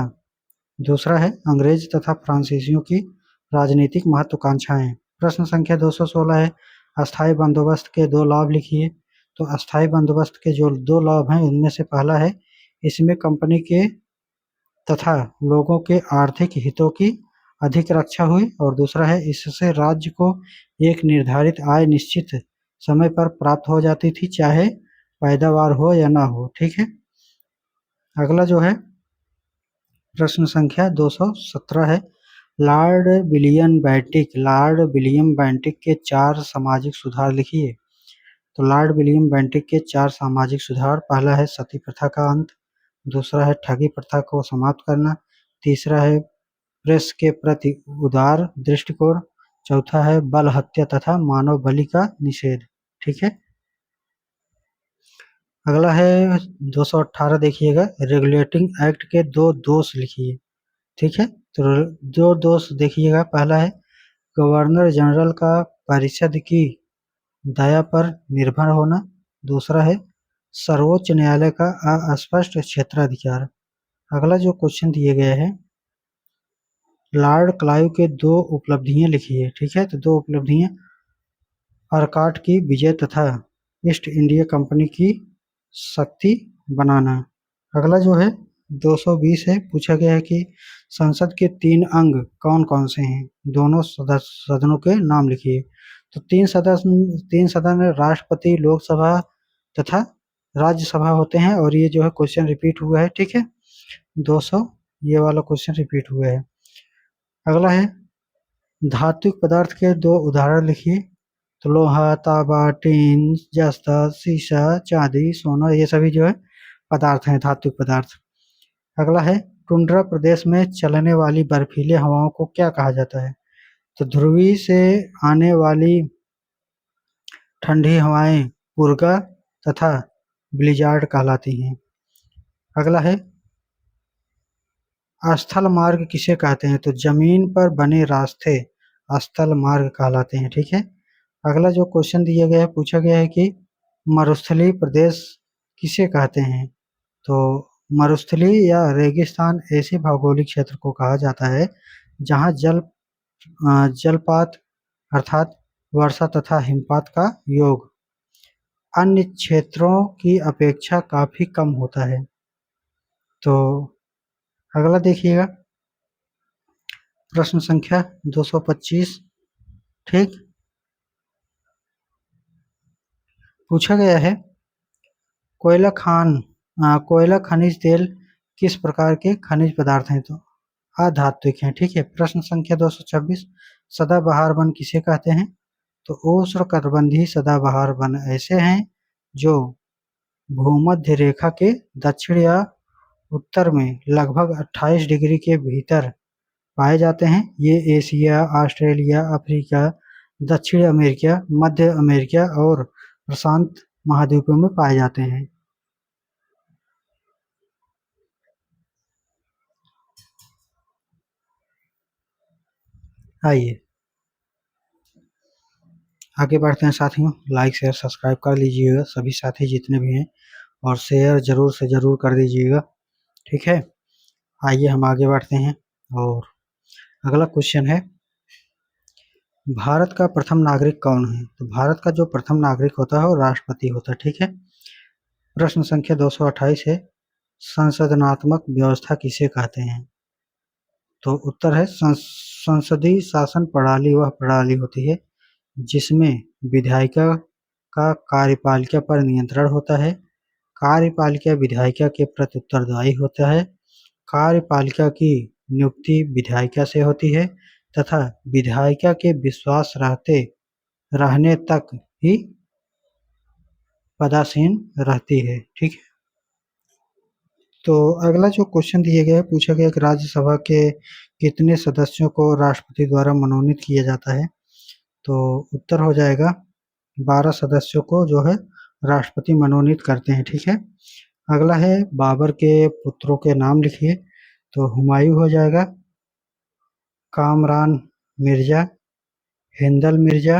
दूसरा है अंग्रेज तथा फ्रांसीसियों की राजनीतिक महत्वाकांक्षाएं। प्रश्न संख्या 216 है, अस्थायी बंदोबस्त के दो लाभ लिखिए। तो अस्थायी बंदोबस्त के जो दो लाभ हैं उनमें से पहला है, इसमें कंपनी के तथा लोगों के आर्थिक हितों की अधिक रक्षा हुई, और दूसरा है इससे राज्य को एक निर्धारित आय निश्चित समय पर प्राप्त हो जाती थी, चाहे पैदावार हो या ना हो। ठीक है। अगला जो है प्रश्न संख्या 217 है, लॉर्ड विलियम बेंटिक के चार सामाजिक सुधार लिखिए। तो लॉर्ड विलियम बेंटिक के चार सामाजिक सुधार, पहला है सती प्रथा का अंत, दूसरा है ठगी प्रथा को समाप्त करना, तीसरा है प्रेस के प्रति उदार दृष्टिकोण, चौथा है बल हत्या तथा मानव बलि का निषेध। ठीक है। अगला है 218, देखिएगा, रेगुलेटिंग एक्ट के दो दोष लिखिए। ठीक है। तो दो दोष देखिएगा, पहला है गवर्नर जनरल का परिषद की दया पर निर्भर होना, दूसरा है सर्वोच्च न्यायालय का अस्पष्ट क्षेत्राधिकार। अगला जो क्वेश्चन दिए गए हैं, लॉर्ड क्लाइव के दो उपलब्धियां लिखिए। ठीक है। तो दो उपलब्धियां, आर्काट की विजय तथा ईस्ट इंडिया कंपनी की शक्ति बनाना। अगला जो है 220 है, पूछा गया है कि संसद के तीन अंग कौन कौन से हैं? दोनों सदनों के नाम लिखिए। तो तीन सदन में राष्ट्रपति, लोकसभा तथा राज्यसभा होते हैं, और ये जो है क्वेश्चन रिपीट हुआ है। ठीक है। 200 ये वाला क्वेश्चन रिपीट हुआ है। अगला है धात्विक पदार्थ के दो उदाहरण लिखिए। तो लोहा, तांबा, टीन, जस्ता, शीशा, चांदी, सोना, ये सभी जो है पदार्थ हैं, धात्विक पदार्थ। अगला है टुंड्रा प्रदेश में चलने वाली बर्फीले हवाओं को क्या कहा जाता है? तो ध्रुवी से आने वाली ठंडी हवाएं उर्गा तथा ब्लिजार्ड कहलाती हैं। अगला है स्थल मार्ग किसे कहते हैं? तो जमीन पर बने रास्ते स्थल मार्ग कहलाते हैं। ठीक है। अगला जो क्वेश्चन दिया गया है, पूछा गया है कि मरुस्थलीय प्रदेश किसे कहते हैं? तो मरुस्थलीय या रेगिस्तान ऐसे भौगोलिक क्षेत्र को कहा जाता है जहां जलपात अर्थात वर्षा तथा हिमपात का योग अन्य क्षेत्रों की अपेक्षा काफी कम होता है। तो अगला देखिएगा, प्रश्न संख्या 225। ठीक, पूछा गया है कोयला खनिज तेल किस प्रकार के खनिज पदार्थ हैं? तो अधात्विक हैं। ठीक है। प्रश्न संख्या 226, सदाबहार वन किसे कहते हैं? तो उष्णकटिबंधीय सदाबहार वन ऐसे हैं जो भूमध्य रेखा के दक्षिण या उत्तर में लगभग 28 डिग्री के भीतर पाए जाते हैं। ये एशिया, ऑस्ट्रेलिया, अफ्रीका, दक्षिण अमेरिका, मध्य अमेरिका और प्रशांत महाद्वीपों में पाए जाते हैं। आइए आगे बढ़ते हैं साथियों। लाइक शेयर सब्सक्राइब कर लीजिएगा सभी साथी जितने भी हैं, और शेयर ज़रूर से ज़रूर कर दीजिएगा, ठीक है। आइए हम आगे बढ़ते हैं, और अगला क्वेश्चन है, भारत का प्रथम नागरिक कौन है? तो भारत का जो प्रथम नागरिक होता है वो राष्ट्रपति होता है, ठीक है। प्रश्न संख्या 228 है, संसदनात्मक व्यवस्था किसे कहते हैं? तो उत्तर है संसदीय शासन प्रणाली वह प्रणाली होती है जिसमें विधायिका का कार्यपालिका पर नियंत्रण होता है, कार्यपालिका विधायिका के प्रति उत्तरदायी होता है, कार्यपालिका की नियुक्ति विधायिका से होती है तथा विधायिका के विश्वास रहने तक ही पदासीन रहती है, ठीक है। तो अगला जो क्वेश्चन दिया गया है, पूछा गया कि राज्यसभा के कितने सदस्यों को राष्ट्रपति द्वारा मनोनीत किया जाता है? तो उत्तर हो जाएगा 12 सदस्यों को जो है राष्ट्रपति मनोनीत करते हैं, ठीक है। अगला है, बाबर के पुत्रों के नाम लिखिए। तो हुमायूं हो जाएगा, कामरान मिर्जा, हिंदल मिर्जा,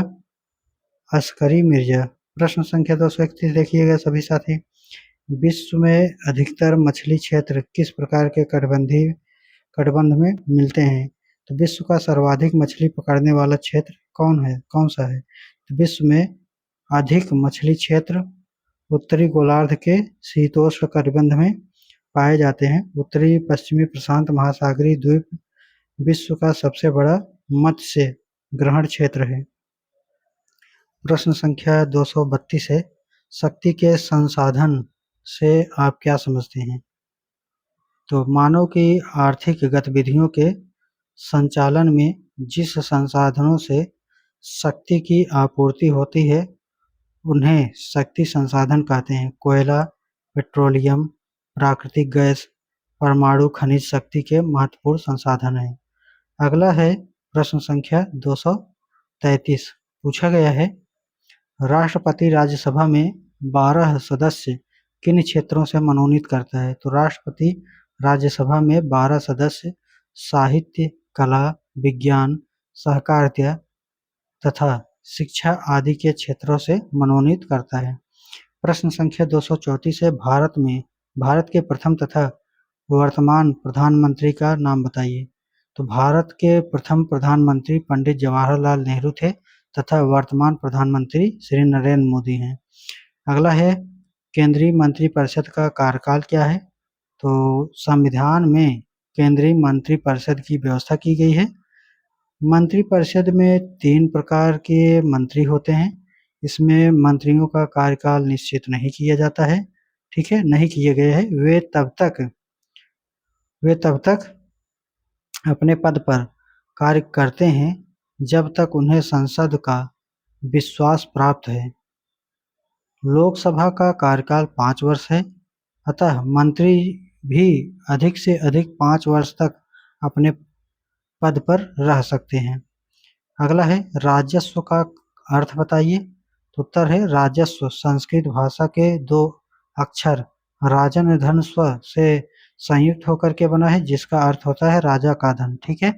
अस्करी मिर्जा। प्रश्न संख्या 231 देखिएगा सभी साथी, विश्व में अधिकतर मछली क्षेत्र किस प्रकार के कटिबंध में मिलते हैं? तो विश्व का सर्वाधिक मछली पकड़ने वाला क्षेत्र कौन सा है? तो विश्व में अधिक मछली क्षेत्र उत्तरी गोलार्ध के शीतोष्ण कटिबंध में पाए जाते हैं। उत्तरी पश्चिमी प्रशांत महासागरीय द्वीप विश्व का सबसे बड़ा मत्स्य ग्रहण क्षेत्र है। प्रश्न संख्या 232 है, शक्ति के संसाधन से आप क्या समझते हैं? तो मानव की आर्थिक गतिविधियों के संचालन में जिस संसाधनों से शक्ति की आपूर्ति होती है उन्हें शक्ति संसाधन कहते हैं। कोयला, पेट्रोलियम, प्राकृतिक गैस, परमाणु खनिज शक्ति के महत्वपूर्ण संसाधन हैं। अगला है प्रश्न संख्या 233, पूछा गया है, राष्ट्रपति राज्यसभा में 12 सदस्य किन क्षेत्रों से मनोनीत करता है? तो राष्ट्रपति राज्यसभा में 12 सदस्य साहित्य, कला, विज्ञान, सहकारिता तथा शिक्षा आदि के क्षेत्रों से मनोनीत करता है। प्रश्न संख्या 234 है, भारत के प्रथम तथा वर्तमान प्रधानमंत्री का नाम बताइए। तो भारत के प्रथम प्रधानमंत्री पंडित जवाहरलाल नेहरू थे तथा वर्तमान प्रधानमंत्री श्री नरेंद्र मोदी हैं। अगला है, केंद्रीय मंत्रिपरिषद का कार्यकाल क्या है? तो संविधान में केंद्रीय मंत्रिपरिषद की व्यवस्था की गई है। मंत्रिपरिषद में 3 प्रकार के मंत्री होते हैं। इसमें मंत्रियों का कार्यकाल निश्चित नहीं किया जाता है, ठीक है, नहीं किए गए हैं। वे तब तक अपने पद पर कार्य करते हैं जब तक उन्हें संसद का विश्वास प्राप्त है। लोकसभा का कार्यकाल 5 वर्ष है, अतः मंत्री भी अधिक से अधिक 5 वर्ष तक अपने पद पर रह सकते हैं। अगला है, राजस्व का अर्थ बताइए। तो उत्तर है, राजस्व संस्कृत भाषा के 2 अक्षर राजन धन स्व से संयुक्त होकर के बना है, जिसका अर्थ होता है राजा का धन, ठीक है।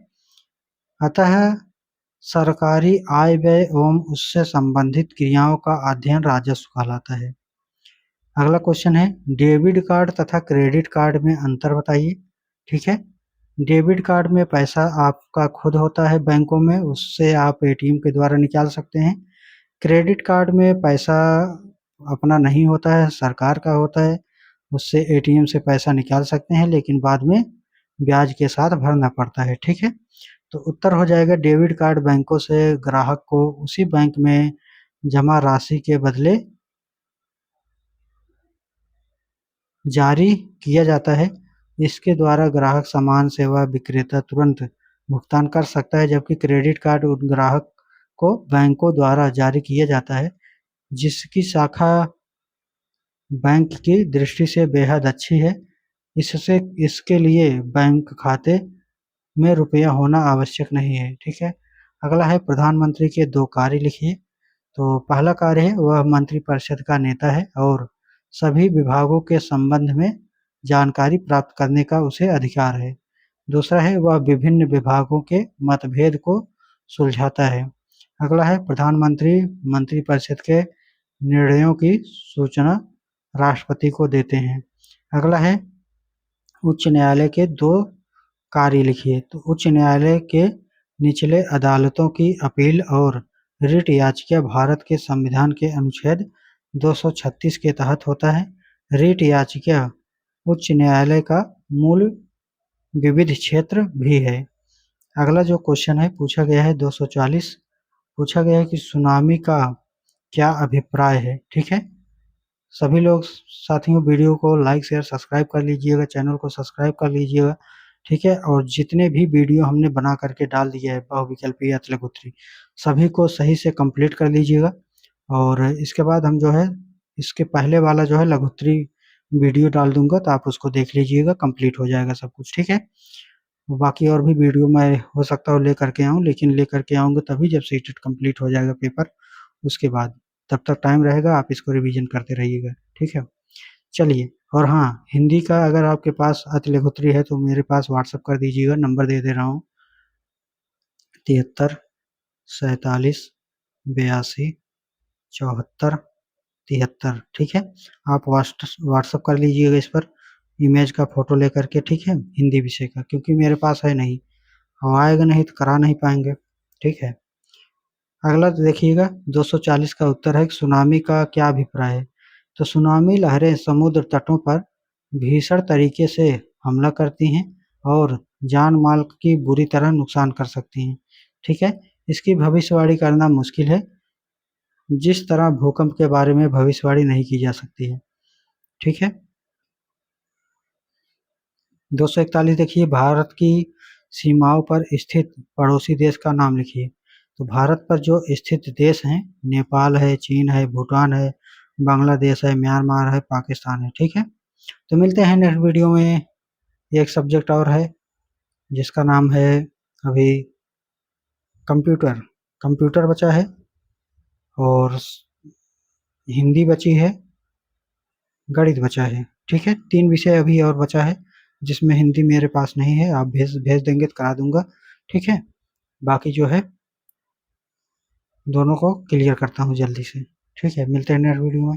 अतः सरकारी आय व्यय एवं उससे संबंधित क्रियाओं का अध्ययन राजस्व कहलाता है। अगला क्वेश्चन है, डेबिट कार्ड तथा क्रेडिट कार्ड में अंतर बताइए, ठीक है। डेबिट कार्ड में पैसा आपका खुद होता है बैंकों में, उससे आप एटीएम के द्वारा निकाल सकते हैं। क्रेडिट कार्ड में पैसा अपना नहीं होता है, सरकार का होता है, उससे एटीएम से पैसा निकाल सकते हैं लेकिन बाद में ब्याज के साथ भरना पड़ता है, ठीक है। तो उत्तर हो जाएगा, डेबिट कार्ड बैंकों से ग्राहक को उसी बैंक में जमा राशि के बदले जारी किया जाता है। इसके द्वारा ग्राहक सामान सेवा विक्रेता तुरंत भुगतान कर सकता है, जबकि क्रेडिट कार्ड उन ग्राहक को बैंकों द्वारा जारी किया जाता है जिसकी शाखा बैंक की दृष्टि से बेहद अच्छी है। इसके लिए बैंक खाते में रुपया होना आवश्यक नहीं है, ठीक है। अगला है, प्रधानमंत्री के 2 कार्य लिखिए। तो पहला कार्य है, वह मंत्रिपरिषद का नेता है और सभी विभागों के संबंध में जानकारी प्राप्त करने का उसे अधिकार है। दूसरा है, वह विभिन्न विभागों के मतभेद को सुलझाता है। अगला है प्रधानमंत्री मंत्रिपरिषद के निर्णयों की सूचना राष्ट्रपति को देते हैं। अगला है उच्च न्यायालय के 2 कार्य लिखिए। तो उच्च न्यायालय के निचले अदालतों की अपील और रिट याचिका भारत के संविधान के अनुच्छेद 236 के तहत होता है। रिट याचिका उच्च न्यायालय का मूल विविध क्षेत्र भी है। अगला जो क्वेश्चन है पूछा गया है 240 पूछा गया है कि सुनामी का क्या अभिप्राय है। ठीक है, सभी लोग साथियों वीडियो को लाइक शेयर सब्सक्राइब कर लीजिएगा, चैनल को सब्सक्राइब कर लीजिएगा। ठीक है, और जितने भी वीडियो हमने बना करके डाल दिया है बहुविकल्पीय अत लघुत्तरी सभी को सही से कंप्लीट कर लीजिएगा। और इसके बाद हम जो है इसके पहले वाला जो है लघुत्तरी वीडियो डाल दूंगा, तो आप उसको देख लीजिएगा, कंप्लीट हो जाएगा सब कुछ। ठीक है, बाकी और भी वीडियो मैं हो सकता है लेकर के आऊँ, लेकिन लेकर के आऊँगा तभी जब सीटेट कंप्लीट हो जाएगा पेपर, उसके बाद। तब तक टाइम रहेगा, आप इसको रिवीजन करते रहिएगा। ठीक है, चलिए। और हाँ, हिंदी का अगर आपके पास अति लघुत्तरी है तो मेरे पास व्हाट्सअप कर दीजिएगा, नंबर दे रहा हूँ 73 47 82 74 73। ठीक है, आप व्हाट्सअप कर लीजिएगा इस पर इमेज का फोटो लेकर के। ठीक है, हिंदी विषय का, क्योंकि मेरे पास है नहीं और आएगा नहीं तो करा नहीं पाएंगे। ठीक है, अगला देखिएगा 240 का उत्तर है कि सुनामी का क्या अभिप्राय है। तो सुनामी लहरें समुद्र तटों पर भीषण तरीके से हमला करती हैं और जान माल की बुरी तरह नुकसान कर सकती हैं। ठीक है, इसकी भविष्यवाणी करना मुश्किल है, जिस तरह भूकंप के बारे में भविष्यवाणी नहीं की जा सकती है। ठीक है, 241 देखिए भारत की सीमाओं पर स्थित पड़ोसी देश का नाम लिखिए। तो भारत पर जो स्थित देश हैं नेपाल है, चीन है, भूटान है, बांग्लादेश है, म्यांमार है, पाकिस्तान है। ठीक है, तो मिलते हैं नेक्स्ट वीडियो में। एक सब्जेक्ट और है जिसका नाम है अभी कंप्यूटर। कंप्यूटर बचा है और हिंदी बची है, गणित बचा है। ठीक है, 3 विषय अभी और बचा है जिसमें हिंदी मेरे पास नहीं है, आप भेज देंगे तो करा दूंगा। ठीक है, बाकी जो है दोनों को क्लियर करता हूँ जल्दी से। ठीक है, मिलते हैं नेक्स्ट वीडियो में।